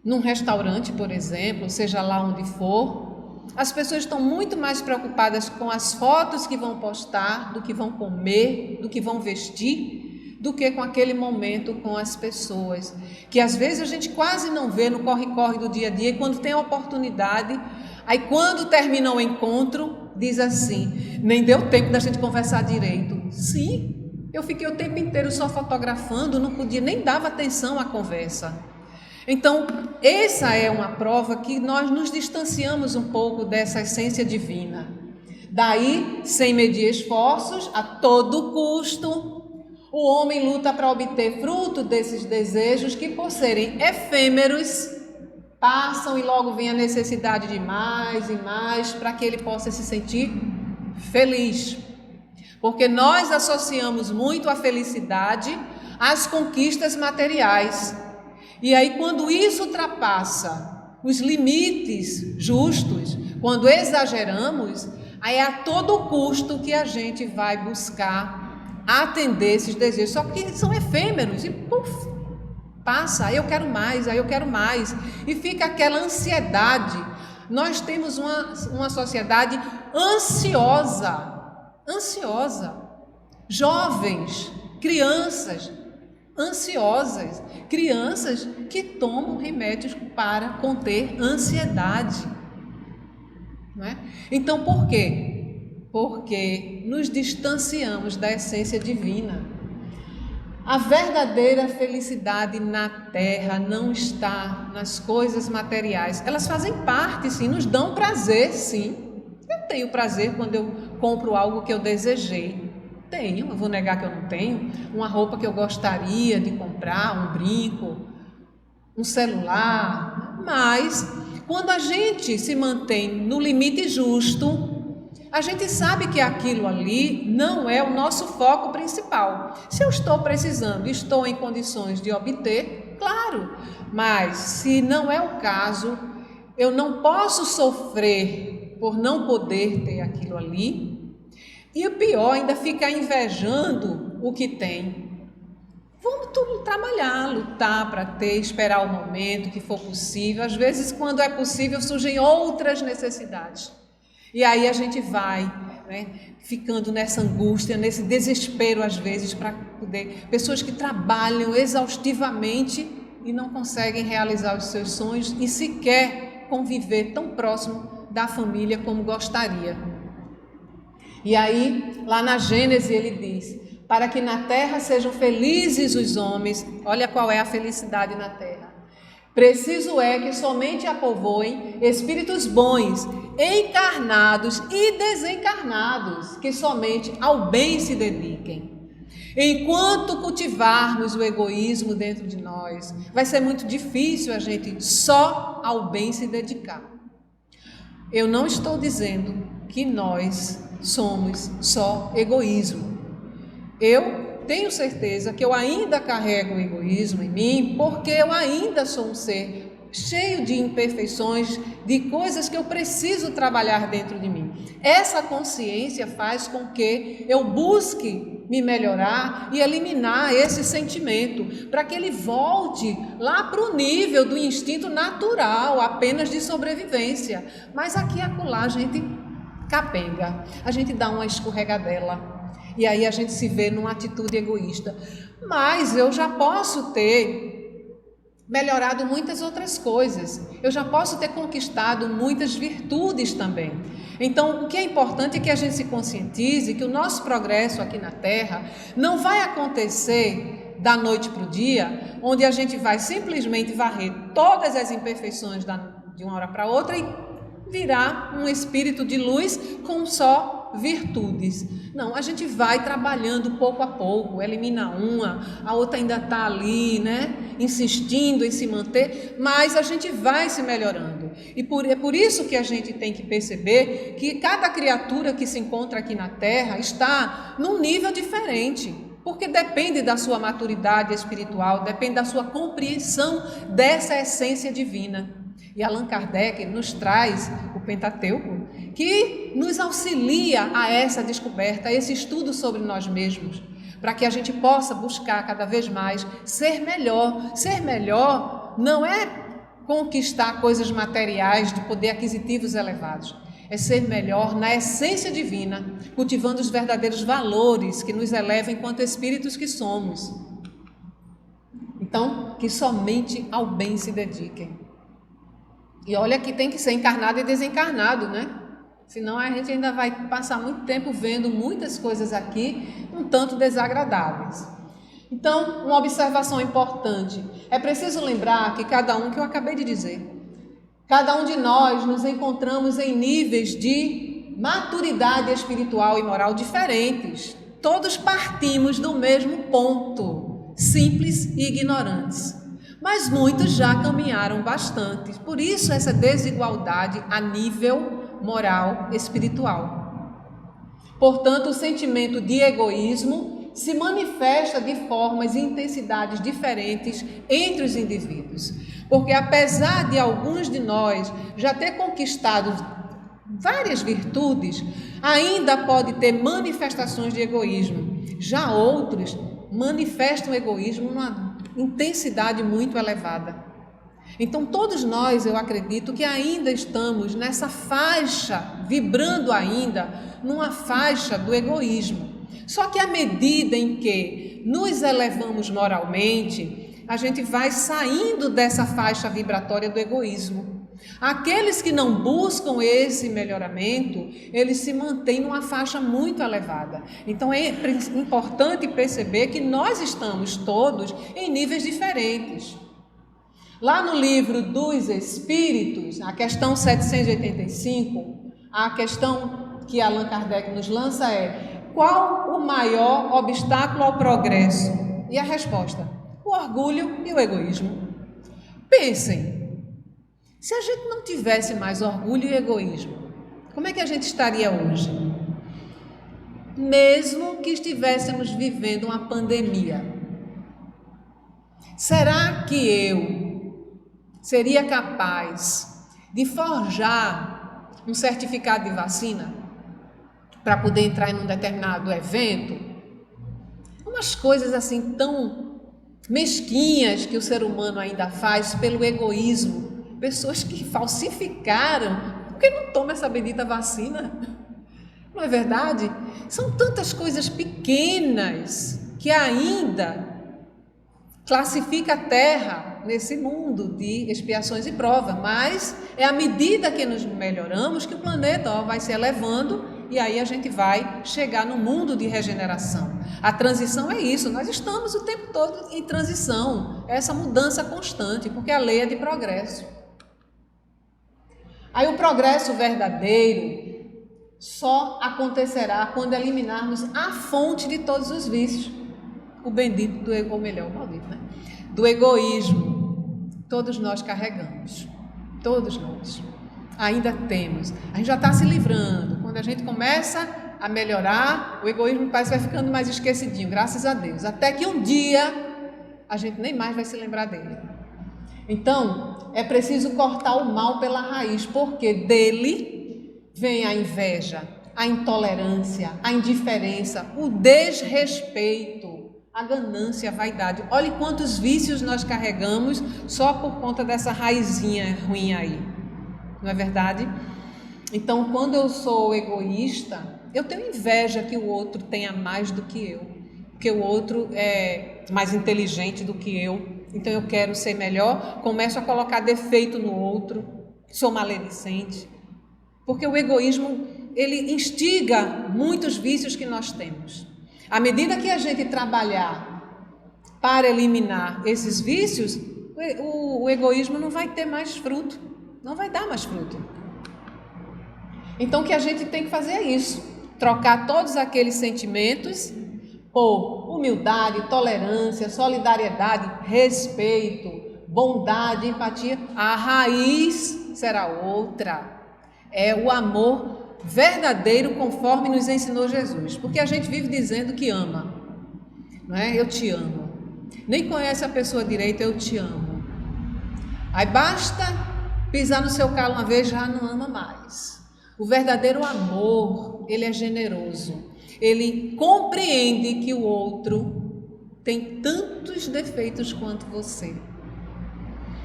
num restaurante, por exemplo, seja lá onde for, as pessoas estão muito mais preocupadas com as fotos que vão postar, do que vão comer, do que vão vestir, do que com aquele momento com as pessoas, que às vezes a gente quase não vê no corre-corre do dia a dia, e quando tem a oportunidade, aí quando termina o encontro, diz assim, nem deu tempo da gente conversar direito. Sim, eu fiquei o tempo inteiro só fotografando, não podia, nem dava atenção à conversa. Então, essa é uma prova que nós nos distanciamos um pouco dessa essência divina. Daí, sem medir esforços, a todo custo, o homem luta para obter fruto desses desejos que, por serem efêmeros, passam e logo vem a necessidade de mais e mais para que ele possa se sentir feliz. Porque nós associamos muito a felicidade às conquistas materiais. E aí, quando isso ultrapassa os limites justos, quando exageramos, aí é a todo custo que a gente vai buscar atender esses desejos. Só que são efêmeros e puf, passa, aí eu quero mais, aí eu quero mais. E fica aquela ansiedade. Nós temos uma sociedade ansiosa. Jovens, crianças ansiosas, crianças que tomam remédios para conter ansiedade, não é? Então, por quê? Porque nos distanciamos da essência divina. A verdadeira felicidade na terra não está nas coisas materiais. Elas fazem parte, sim, nos dão prazer, sim. Eu tenho prazer quando eu compro algo que eu desejei. Tenho, eu vou negar que eu não tenho. Uma roupa que eu gostaria de comprar, um brinco, um celular. Mas, quando a gente se mantém no limite justo, a gente sabe que aquilo ali não é o nosso foco principal. Se eu estou precisando, estou em condições de obter, claro, mas se não é o caso, eu não posso sofrer por não poder ter aquilo ali. E o pior, ainda ficar invejando o que tem. Vamos tudo trabalhar, lutar para ter, esperar o momento que for possível. Às vezes, quando é possível, surgem outras necessidades. E aí a gente vai, né, ficando nessa angústia, nesse desespero às vezes, para poder... Pessoas que trabalham exaustivamente e não conseguem realizar os seus sonhos e sequer conviver tão próximo da família como gostaria. E aí, lá na Gênesis ele diz, para que na terra sejam felizes os homens. Olha qual é a felicidade na terra. Preciso é que somente a povoem espíritos bons, encarnados e desencarnados, que somente ao bem se dediquem. Enquanto cultivarmos o egoísmo dentro de nós, vai ser muito difícil a gente só ao bem se dedicar. Eu não estou dizendo que nós somos só egoísmo. Eu tenho certeza que eu ainda carrego o egoísmo em mim, porque eu ainda sou um ser cheio de imperfeições, de coisas que eu preciso trabalhar dentro de mim. Essa consciência faz com que eu busque me melhorar e eliminar esse sentimento, para que ele volte lá para o nível do instinto natural, apenas de sobrevivência. Mas aqui e acolá a gente capenga, a gente dá uma escorregadela. E aí a gente se vê numa atitude egoísta. Mas eu já posso ter melhorado muitas outras coisas. Eu já posso ter conquistado muitas virtudes também. Então, o que é importante é que a gente se conscientize que o nosso progresso aqui na Terra não vai acontecer da noite para o dia, onde a gente vai simplesmente varrer todas as imperfeições de uma hora para outra e virar um espírito de luz com só virtudes. Não, a gente vai trabalhando pouco a pouco, elimina uma, a outra ainda está ali, né, insistindo em se manter, mas a gente vai se melhorando. E é por isso que a gente tem que perceber que cada criatura que se encontra aqui na Terra está num nível diferente, porque depende da sua maturidade espiritual, depende da sua compreensão dessa essência divina. E Allan Kardec nos traz o Pentateuco, que nos auxilia a essa descoberta, a esse estudo sobre nós mesmos, para que a gente possa buscar cada vez mais ser melhor. Ser melhor não é conquistar coisas materiais de poder aquisitivos elevados, é ser melhor na essência divina, cultivando os verdadeiros valores que nos elevam enquanto espíritos que somos. Então, que somente ao bem se dediquem. E olha que tem que ser encarnado e desencarnado, né? Senão a gente ainda vai passar muito tempo vendo muitas coisas aqui um tanto desagradáveis. Então, uma observação importante. É preciso lembrar que cada um, que eu acabei de dizer, cada um de nós nos encontramos em níveis de maturidade espiritual e moral diferentes. Todos partimos do mesmo ponto, simples e ignorantes. Mas muitos já caminharam bastante. Por isso essa desigualdade a nível moral espiritual. Portanto, o sentimento de egoísmo se manifesta de formas e intensidades diferentes entre os indivíduos. Porque apesar de alguns de nós já ter conquistado várias virtudes, ainda pode ter manifestações de egoísmo. Já outros manifestam egoísmo numa intensidade muito elevada. Então todos nós, eu acredito que ainda estamos nessa faixa, vibrando ainda numa faixa do egoísmo. Só que à medida em que nos elevamos moralmente, a gente vai saindo dessa faixa vibratória do egoísmo. Aqueles que não buscam esse melhoramento, eles se mantêm numa faixa muito elevada. Então é importante perceber que nós estamos todos em níveis diferentes. Lá no livro dos Espíritos, a questão 785, a questão que Allan Kardec nos lança é: qual o maior obstáculo ao progresso? E a resposta: o orgulho e o egoísmo. Pensem, se a gente não tivesse mais orgulho e egoísmo, como é que a gente estaria hoje? Mesmo que estivéssemos vivendo uma pandemia, será que eu seria capaz de forjar um certificado de vacina para poder entrar em um determinado evento? Umas coisas assim tão mesquinhas que o ser humano ainda faz pelo egoísmo. Pessoas que falsificaram, porque não toma essa bendita vacina. Não é verdade? São tantas coisas pequenas que ainda classifica a Terra nesse mundo de expiações e provas, mas é à medida que nos melhoramos que o planeta vai se elevando e aí a gente vai chegar no mundo de regeneração. A transição é isso, nós estamos o tempo todo em transição, essa mudança constante, porque a lei é de progresso. Aí o progresso verdadeiro só acontecerá quando eliminarmos a fonte de todos os vícios, o bendito ou melhor, o maldito, né? Do egoísmo. Todos nós carregamos, todos nós, ainda temos. A gente já está se livrando. Quando a gente começa a melhorar, o egoísmo parece que vai ficando mais esquecidinho, graças a Deus, até que um dia a gente nem mais vai se lembrar dele. Então, é preciso cortar o mal pela raiz, porque dele vem a inveja, a intolerância, a indiferença, o desrespeito, a ganância, a vaidade. Olhe quantos vícios nós carregamos só por conta dessa raizinha ruim aí. Não é verdade? Então, quando eu sou egoísta, eu tenho inveja que o outro tenha mais do que eu, que o outro é mais inteligente do que eu. Então, eu quero ser melhor, começo a colocar defeito no outro, sou maledicente. Porque o egoísmo, ele instiga muitos vícios que nós temos. À medida que a gente trabalhar para eliminar esses vícios, o egoísmo não vai ter mais fruto, não vai dar mais fruto. Então, o que a gente tem que fazer é isso, trocar todos aqueles sentimentos por humildade, tolerância, solidariedade, respeito, bondade, empatia. A raiz será outra, é o amor verdadeiro conforme nos ensinou Jesus, porque a gente vive dizendo que ama, não é? Eu te amo, nem conhece a pessoa direito, eu te amo, aí basta pisar no seu calo uma vez, já não ama mais. O verdadeiro amor, ele é generoso, ele compreende que o outro tem tantos defeitos quanto você.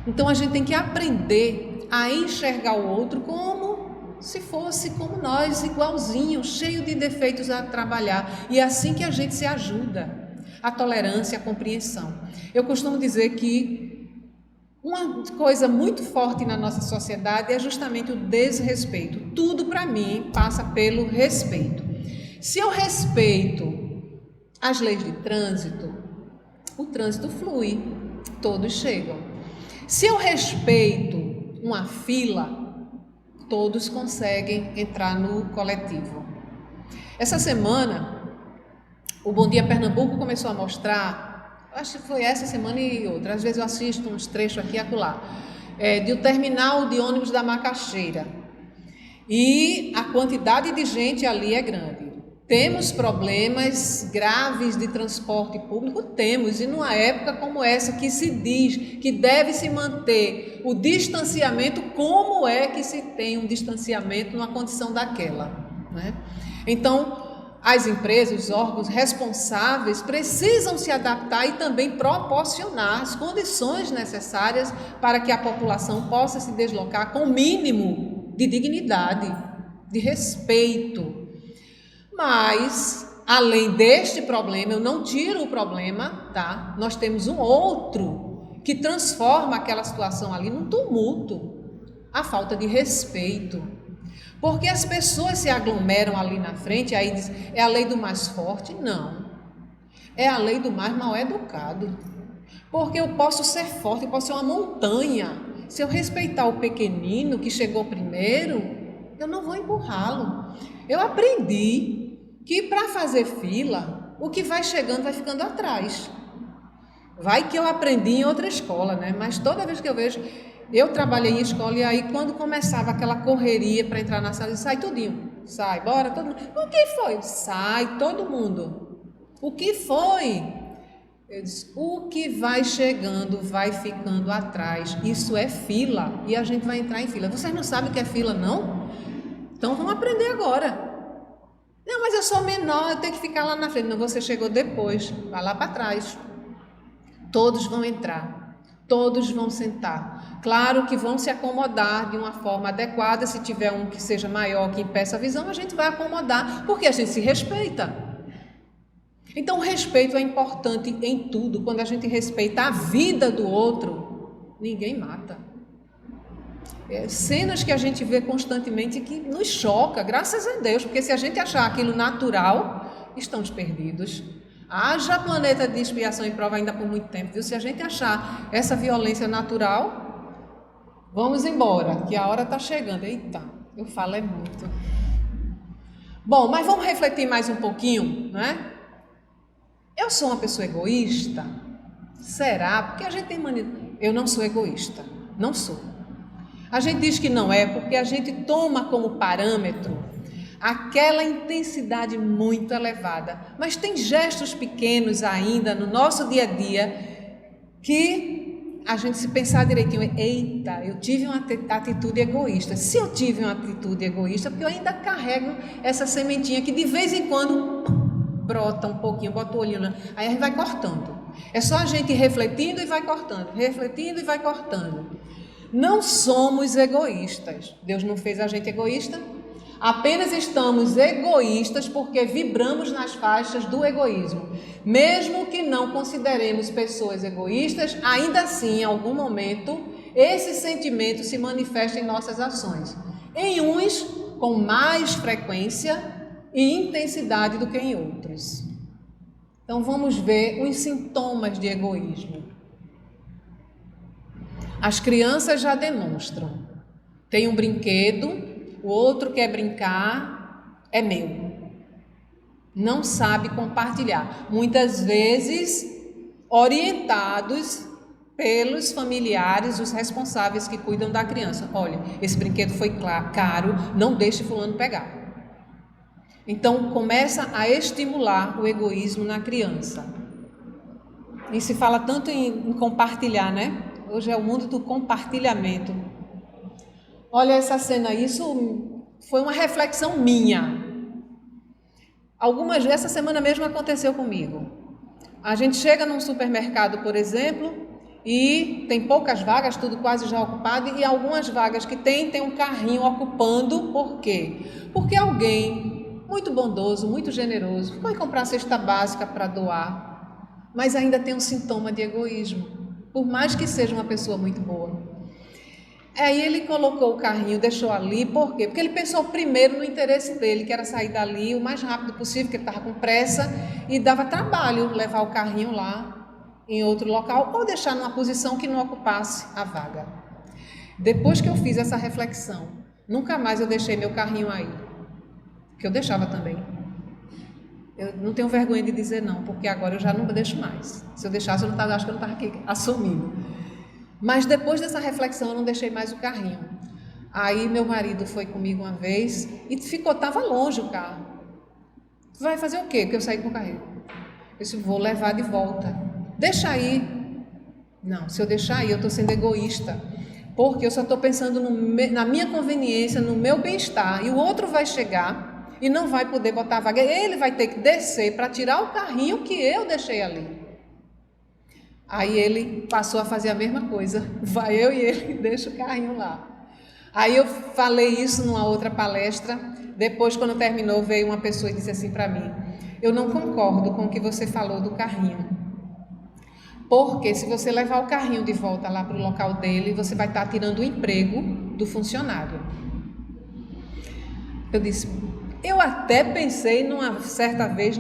Então a gente tem que aprender a enxergar o outro como se fosse como nós, igualzinho, cheio de defeitos a trabalhar. E é assim que a gente se ajuda. A tolerância, a compreensão. Eu costumo dizer que uma coisa muito forte na nossa sociedade é justamente o desrespeito. Tudo para mim passa pelo respeito. Se eu respeito as leis de trânsito, o trânsito flui, todos chegam. Se eu respeito uma fila, todos conseguem entrar no coletivo. Essa semana, o Bom Dia Pernambuco começou a mostrar, acho que foi essa semana e outra, às vezes eu assisto uns trechos aqui e acolá, do terminal de ônibus da Macaxeira. E a quantidade de gente ali é grande. Temos problemas graves de transporte público? Temos, e numa época como essa que se diz que deve se manter o distanciamento, como é que se tem um distanciamento numa condição daquela, né? Então, as empresas, os órgãos responsáveis precisam se adaptar e também proporcionar as condições necessárias para que a população possa se deslocar com o mínimo de dignidade, de respeito. Mas, além deste problema, eu não tiro o problema, tá? Nós temos um outro que transforma aquela situação ali num tumulto. A falta de respeito. Porque as pessoas se aglomeram ali na frente, aí diz, é a lei do mais forte? Não. É a lei do mais mal educado. Porque eu posso ser forte, eu posso ser uma montanha. Se eu respeitar o pequenino que chegou primeiro, eu não vou empurrá-lo. Eu aprendi que para fazer fila, o que vai chegando vai ficando atrás. Vai que eu aprendi em outra escola, né? Mas toda vez que eu vejo, eu trabalhei em escola e aí quando começava aquela correria para entrar na sala, sai tudinho, sai, bora, todo mundo. O que foi? Sai todo mundo. O que foi? Eu disse, o que vai chegando vai ficando atrás. Isso é fila e a gente vai entrar em fila. Vocês não sabem o que é fila, não? Então vamos aprender agora. Não, mas eu sou menor, eu tenho que ficar lá na frente. Não, você chegou depois, vai lá para trás. Todos vão entrar, todos vão sentar. Claro que vão se acomodar de uma forma adequada. Se tiver um que seja maior, que impeça a visão, a gente vai acomodar, porque a gente se respeita. Então o respeito é importante em tudo. Quando a gente respeita a vida do outro, ninguém mata. Cenas que a gente vê constantemente que nos choca, graças a Deus, porque se a gente achar aquilo natural, estamos perdidos. Haja planeta de expiação e prova ainda por muito tempo, viu? Se a gente achar essa violência natural, vamos embora, que a hora está chegando. Eita, eu falo é muito. Bom, mas vamos refletir mais um pouquinho, né? Eu sou uma pessoa egoísta? Será? Porque a gente tem mania. Eu não sou egoísta, não sou. A gente diz que não é porque a gente toma como parâmetro aquela intensidade muito elevada. Mas tem gestos pequenos ainda no nosso dia a dia que a gente, se pensar direitinho, eita, eu tive uma atitude egoísta. Se eu tive uma atitude egoísta, porque eu ainda carrego essa sementinha que de vez em quando brota um pouquinho, bota o olhinho lá, aí a gente vai cortando. É só a gente ir refletindo e vai cortando, refletindo e vai cortando. Não somos egoístas. Deus não fez a gente egoísta. Apenas estamos egoístas porque vibramos nas faixas do egoísmo. Mesmo que não consideremos pessoas egoístas, ainda assim, em algum momento, esse sentimento se manifesta em nossas ações. Em uns, com mais frequência e intensidade do que em outros. Então, vamos ver os sintomas de egoísmo. As crianças já demonstram. Tem um brinquedo, o outro quer brincar, é meu. Não sabe compartilhar. Muitas vezes orientados pelos familiares, os responsáveis que cuidam da criança. Olha, esse brinquedo foi caro, não deixe fulano pegar. Então começa a estimular o egoísmo na criança. E se fala tanto em compartilhar, né? Hoje é o mundo do compartilhamento. Olha essa cena, isso foi uma reflexão minha. Essa semana mesmo aconteceu comigo. A gente chega num supermercado, por exemplo, e tem poucas vagas, tudo quase já ocupado, e algumas vagas que tem um carrinho ocupando. Por quê? Porque alguém muito bondoso, muito generoso, foi comprar cesta básica para doar, mas ainda tem um sintoma de egoísmo. Por mais que seja uma pessoa muito boa. Aí ele colocou o carrinho, deixou ali, por quê? Porque ele pensou primeiro no interesse dele, que era sair dali o mais rápido possível, porque ele estava com pressa e dava trabalho levar o carrinho lá em outro local ou deixar numa posição que não ocupasse a vaga. Depois que eu fiz essa reflexão, nunca mais eu deixei meu carrinho aí, que eu deixava também. Eu não tenho vergonha de dizer não, porque agora eu já não deixo mais. Se eu deixasse, acho que eu não estava aqui assumindo. Mas depois dessa reflexão, eu não deixei mais o carrinho. Aí meu marido foi comigo uma vez e estava longe o carro. Vai fazer o quê? Porque eu saí com o carrinho. Eu disse, vou levar de volta. Deixa aí. Não, se eu deixar aí, eu estou sendo egoísta. Porque eu só estou pensando na minha conveniência, no meu bem-estar. E o outro vai chegar e não vai poder botar a vaga. Ele vai ter que descer para tirar o carrinho que eu deixei ali. Aí ele passou a fazer a mesma coisa. Vai eu e ele e deixa o carrinho lá. Aí eu falei isso numa outra palestra. Depois, quando terminou, veio uma pessoa e disse assim para mim: eu não concordo com o que você falou do carrinho. Porque se você levar o carrinho de volta lá para o local dele, você vai estar tirando o emprego do funcionário. Eu disse, eu até pensei numa certa vez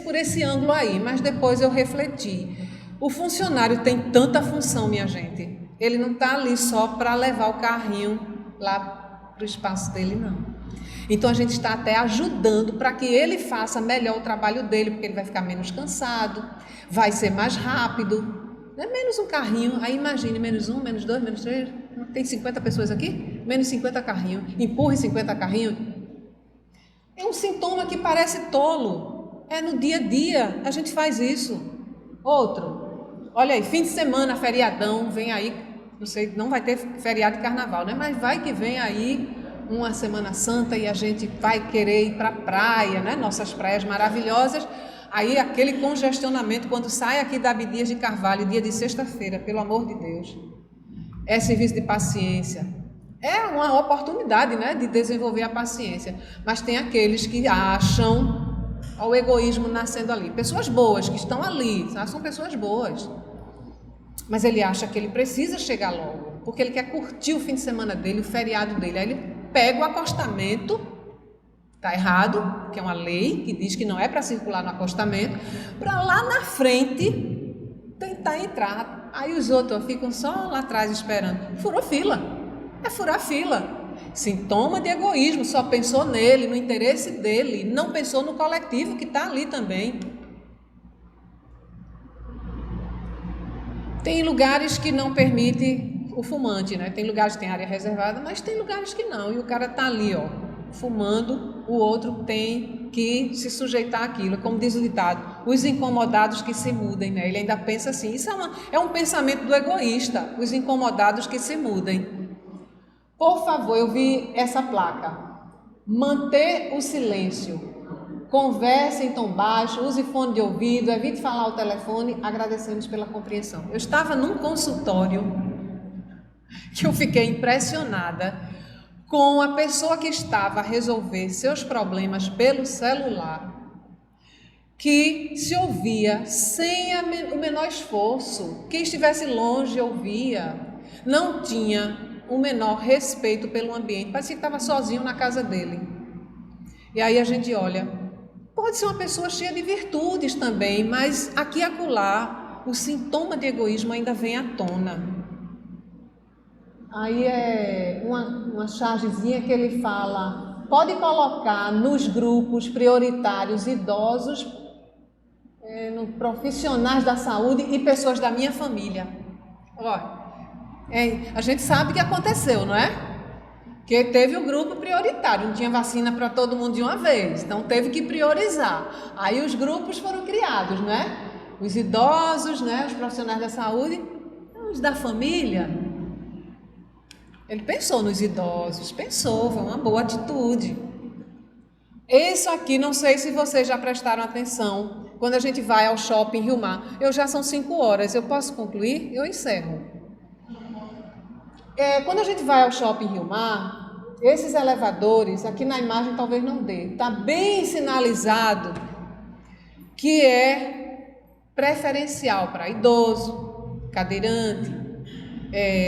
por esse ângulo aí, mas depois eu refleti. O funcionário tem tanta função, minha gente. Ele não está ali só para levar o carrinho lá para o espaço dele, não. Então a gente está até ajudando para que ele faça melhor o trabalho dele, porque ele vai ficar menos cansado, vai ser mais rápido. Não é menos um carrinho, aí imagine, menos um, menos dois, menos três, tem 50 pessoas aqui? Menos 50 carrinhos, empurre 50 carrinhos. É um sintoma que parece tolo, é no dia a dia, a gente faz isso. Outro, olha aí, fim de semana, feriadão, vem aí, não sei, não vai ter feriado de carnaval, né? Mas vai que vem aí uma Semana Santa e a gente vai querer ir para a praia, né? Nossas praias maravilhosas. Aí aquele congestionamento, quando sai aqui da Abdias de Carvalho, dia de sexta-feira, pelo amor de Deus, é serviço de paciência. É uma oportunidade, né, de desenvolver a paciência. Mas tem aqueles que acham o egoísmo nascendo ali. Pessoas boas que estão ali, são pessoas boas. Mas ele acha que ele precisa chegar logo, porque ele quer curtir o fim de semana dele, o feriado dele. Aí ele pega o acostamento, está errado, que é uma lei que diz que não é para circular no acostamento, para lá na frente tentar entrar. Aí os outros ficam só lá atrás esperando. Furou fila, é furar fila. Sintoma de egoísmo, só pensou nele, no interesse dele, não pensou no coletivo que está ali também. Tem lugares que não permite o fumante, né? Tem lugares que tem área reservada, mas tem lugares que não. E o cara está ali, ó, fumando, o outro tem que se sujeitar àquilo. Como diz o ditado, os incomodados que se mudem, né? Ele ainda pensa assim. Isso é um pensamento do egoísta, os incomodados que se mudem. Por favor, eu vi essa placa. Manter o silêncio. Converse em tom baixo, use fone de ouvido, evite falar ao telefone, agradecemos pela compreensão. Eu estava num consultório que eu fiquei impressionada com a pessoa que estava a resolver seus problemas pelo celular, que se ouvia sem o menor esforço, quem estivesse longe ouvia, não tinha o menor respeito pelo ambiente, parecia que estava sozinho na casa dele. E aí a gente olha, pode ser uma pessoa cheia de virtudes também, mas aqui e acolá o sintoma de egoísmo ainda vem à tona. Aí é uma chargezinha que ele fala, pode colocar nos grupos prioritários idosos, profissionais da saúde e pessoas da minha família. Ó, a gente sabe o que aconteceu, não é? Que teve o grupo prioritário, não tinha vacina para todo mundo de uma vez, então teve que priorizar. Aí os grupos foram criados, né? Os idosos, né? Os profissionais da saúde, os da família. Ele pensou nos idosos, pensou, foi uma boa atitude. Isso aqui, não sei se vocês já prestaram atenção, quando a gente vai ao shopping Rio Mar, já são 5 horas, eu posso concluir? Eu encerro. Quando a gente vai ao shopping Rio Mar, esses elevadores, aqui na imagem talvez não dê, está bem sinalizado que é preferencial para idoso, cadeirante,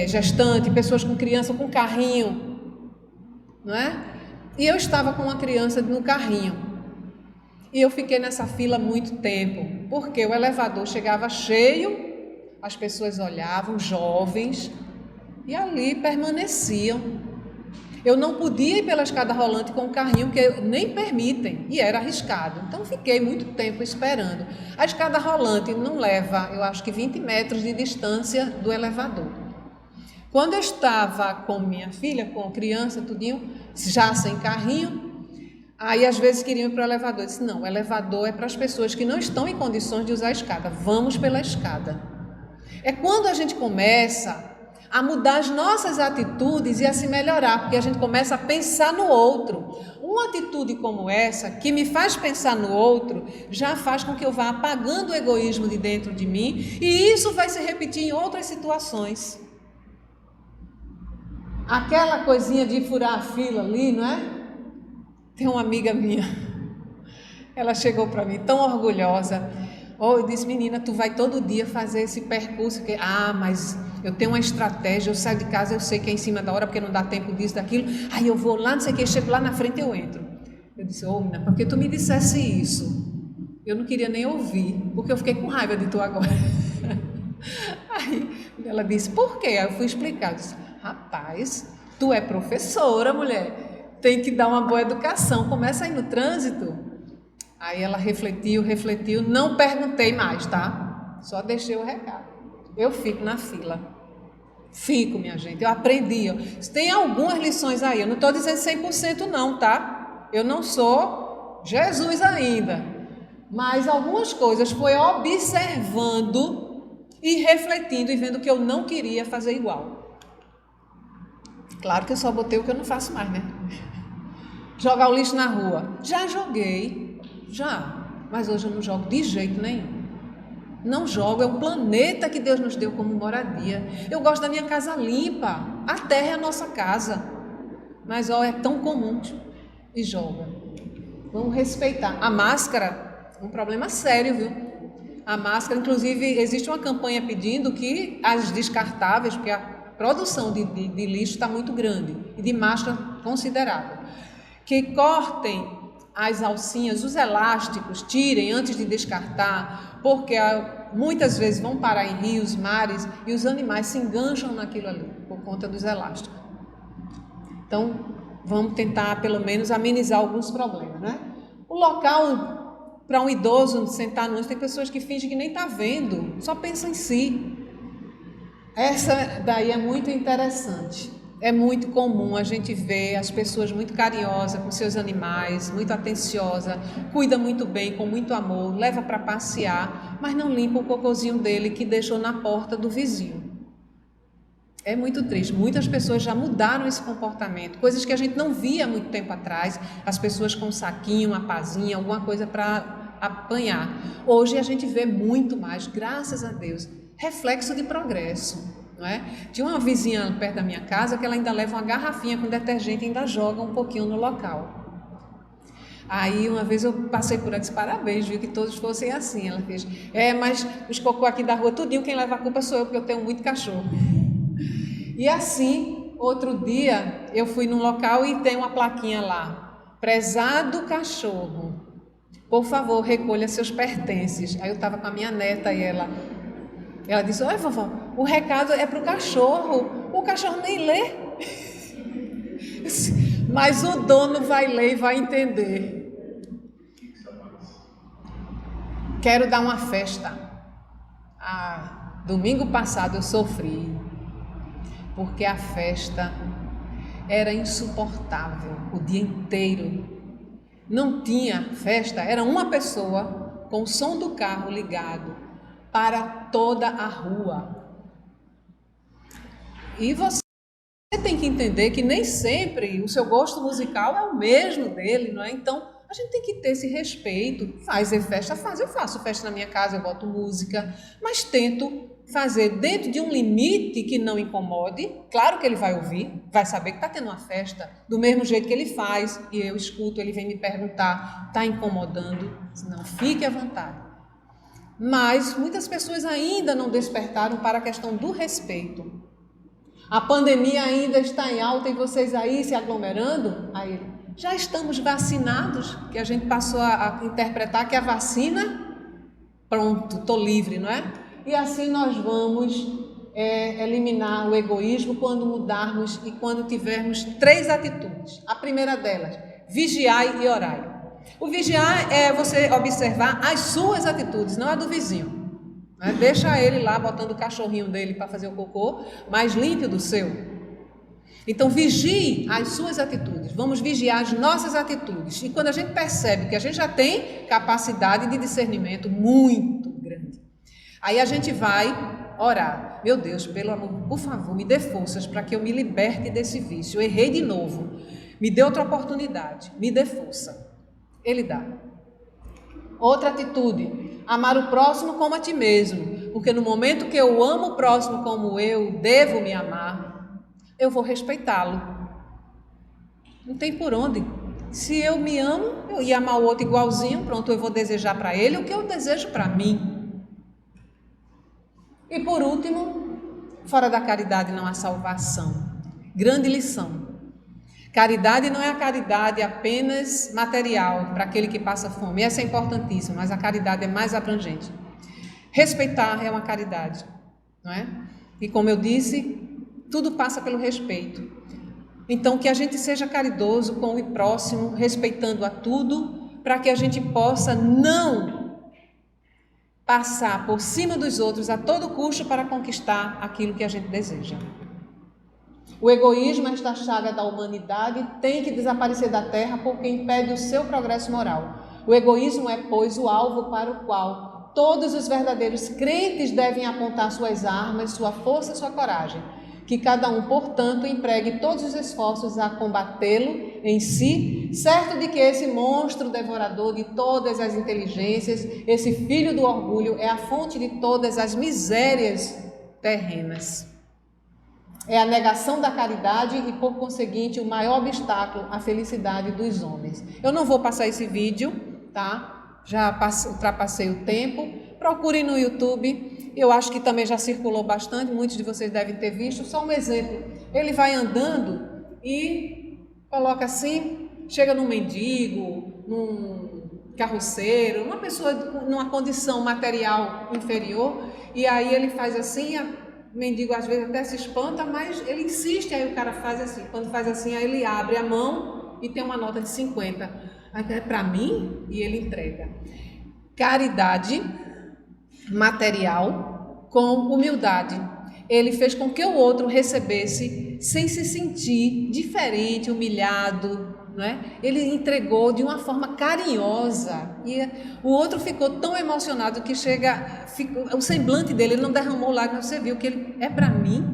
gestante, pessoas com criança com carrinho, não é? E eu estava com uma criança no carrinho e eu fiquei nessa fila muito tempo, porque o elevador chegava cheio, as pessoas olhavam, jovens, e ali permaneciam. Eu não podia ir pela escada rolante com o carrinho, porque nem permitem, e era arriscado. Então, fiquei muito tempo esperando. A escada rolante não leva, eu acho que 20 metros de distância do elevador. Quando eu estava com minha filha, com a criança, tudinho, já sem carrinho, aí às vezes queriam ir para o elevador. Eu disse, não, o elevador é para as pessoas que não estão em condições de usar a escada. Vamos pela escada. É quando a gente começa a mudar as nossas atitudes e a se melhorar, porque a gente começa a pensar no outro. Uma atitude como essa, que me faz pensar no outro, já faz com que eu vá apagando o egoísmo de dentro de mim, e isso vai se repetir em outras situações. Aquela coisinha de furar a fila ali, não é? Tem uma amiga minha, ela chegou para mim tão orgulhosa. Oh, eu disse, menina, tu vai todo dia fazer esse percurso. Mas eu tenho uma estratégia, eu saio de casa, eu sei que é em cima da hora, porque não dá tempo disso, daquilo. Aí eu vou lá, não sei o que, chego lá na frente eu entro. Eu disse, menina, porque tu me dissesse isso? Eu não queria nem ouvir, porque eu fiquei com raiva de tu agora. Aí ela disse, por quê? Aí eu fui explicar. Eu disse, rapaz, tu é professora, mulher, tem que dar uma boa educação, começa aí no trânsito. Aí ela refletiu, não perguntei mais, tá? Só deixei o recado. Eu fico na fila. Fico, minha gente, eu aprendi. Tem algumas lições aí, eu não estou dizendo 100% não, tá? Eu não sou Jesus ainda. Mas algumas coisas foi observando e refletindo e vendo que eu não queria fazer igual. Claro que eu só botei o que eu não faço mais, né? Jogar o lixo na rua. Já joguei, mas hoje eu não jogo de jeito nenhum. Não jogo, é o planeta que Deus nos deu como moradia. Eu gosto da minha casa limpa, a terra é a nossa casa. Mas é tão comum e joga. Vamos respeitar. A máscara, um problema sério, viu? A máscara, inclusive, existe uma campanha pedindo que as descartáveis, porque a produção de lixo está muito grande e de máscara considerável, que cortem as alcinhas, os elásticos, tirem antes de descartar, porque muitas vezes vão parar em rios, mares e os animais se engancham naquilo ali por conta dos elásticos. Então, vamos tentar pelo menos amenizar alguns problemas, né? O local para um idoso sentar no ônibus, tem pessoas que fingem que nem está vendo, só pensa em si. Essa daí é muito interessante. É muito comum a gente ver as pessoas muito carinhosas com seus animais, muito atenciosa, cuida muito bem, com muito amor, leva para passear, mas não limpa o cocôzinho dele que deixou na porta do vizinho. É muito triste. Muitas pessoas já mudaram esse comportamento, coisas que a gente não via muito tempo atrás, as pessoas com um saquinho, uma pazinha, alguma coisa para apanhar. Hoje a gente vê muito mais, graças a Deus, reflexo de progresso. Não é? Tinha uma vizinha perto da minha casa que ela ainda leva uma garrafinha com detergente e ainda joga um pouquinho no local. Aí uma vez eu passei por ela e disse, parabéns, viu, que todos fossem assim. Ela fez, mas os cocô aqui da rua, tudinho, quem leva a culpa sou eu, porque eu tenho muito cachorro. E assim, outro dia, eu fui num local e tem uma plaquinha lá, prezado cachorro, por favor, recolha seus pertences. Aí eu estava com a minha neta e ela disse, olha vovó, o recado é para o cachorro nem lê. Mas o dono vai ler e vai entender. Quero dar uma festa. Domingo passado eu sofri, porque a festa era insuportável o dia inteiro. Não tinha festa, era uma pessoa com o som do carro ligado para toda a rua. E você tem que entender que nem sempre o seu gosto musical é o mesmo dele, não é? Então, a gente tem que ter esse respeito. Fazer festa, eu faço festa na minha casa, eu boto música, mas tento fazer dentro de um limite que não incomode. Claro que ele vai ouvir, vai saber que está tendo uma festa, do mesmo jeito que ele faz, e eu escuto, ele vem me perguntar, está incomodando? Não, fique à vontade. Mas muitas pessoas ainda não despertaram para a questão do respeito. A pandemia ainda está em alta e vocês aí se aglomerando? Aí, já estamos vacinados, que a gente passou a interpretar que a vacina, pronto, estou livre, não é? E assim nós vamos eliminar o egoísmo quando mudarmos e quando tivermos 3 atitudes. A primeira delas, vigiai e orai. O vigiar é você observar as suas atitudes, não a do vizinho. Né? Deixa ele lá botando o cachorrinho dele para fazer o cocô, mas limpe do seu. Então vigie as suas atitudes, vamos vigiar as nossas atitudes. E quando a gente percebe que a gente já tem capacidade de discernimento muito grande, aí a gente vai orar. Meu Deus, pelo amor, por favor, me dê forças para que eu me liberte desse vício. Eu errei de novo, me dê outra oportunidade, me dê força. Ele dá. Outra atitude, amar o próximo como a ti mesmo, porque no momento que eu amo o próximo como eu devo me amar, eu vou respeitá-lo. Não tem por onde. Se eu me amo e amar o outro igualzinho, pronto, eu vou desejar para ele o que eu desejo para mim. E por último, fora da caridade não há salvação. Grande lição. Caridade não é a caridade apenas material para aquele que passa fome. Essa é importantíssima, mas a caridade é mais abrangente. Respeitar é uma caridade, não é? E como eu disse, tudo passa pelo respeito. Então, que a gente seja caridoso com o próximo, respeitando a tudo, para que a gente possa não passar por cima dos outros a todo custo para conquistar aquilo que a gente deseja. O egoísmo, esta chaga da humanidade, tem que desaparecer da terra porque impede o seu progresso moral. O egoísmo é, pois, o alvo para o qual todos os verdadeiros crentes devem apontar suas armas, sua força e sua coragem. Que cada um, portanto, empregue todos os esforços a combatê-lo em si, certo de que esse monstro devorador de todas as inteligências, esse filho do orgulho, é a fonte de todas as misérias terrenas. É a negação da caridade e, por conseguinte, o maior obstáculo à felicidade dos homens. Eu não vou passar esse vídeo, tá? Já ultrapassei o tempo. Procurem no YouTube. Eu acho que também já circulou bastante, muitos de vocês devem ter visto. Só um exemplo. Ele vai andando e coloca assim, chega num mendigo, num carroceiro, uma pessoa numa condição material inferior, e aí ele faz assim, o mendigo às vezes até se espanta, mas ele insiste, aí o cara faz assim. Quando faz assim, aí ele abre a mão e tem uma nota de 50. Aí é para mim, e ele entrega. Caridade material com humildade. Ele fez com que o outro recebesse sem se sentir diferente, humilhado, não é? Ele entregou de uma forma carinhosa e o outro ficou tão emocionado que o semblante dele, ele não derramou lágrimas, você viu que ele é para mim,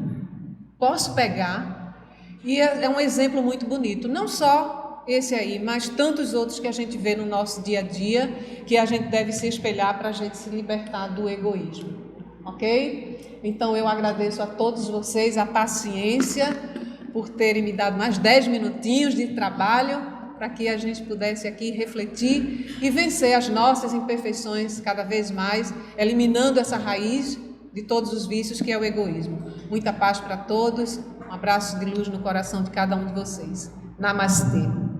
posso pegar. E é um exemplo muito bonito, não só esse aí, mas tantos outros que a gente vê no nosso dia a dia, que a gente deve se espelhar para a gente se libertar do egoísmo, ok? Então eu agradeço a todos vocês a paciência por terem me dado mais 10 minutinhos de trabalho para que a gente pudesse aqui refletir e vencer as nossas imperfeições cada vez mais, eliminando essa raiz de todos os vícios que é o egoísmo. Muita paz para todos, um abraço de luz no coração de cada um de vocês. Namastê.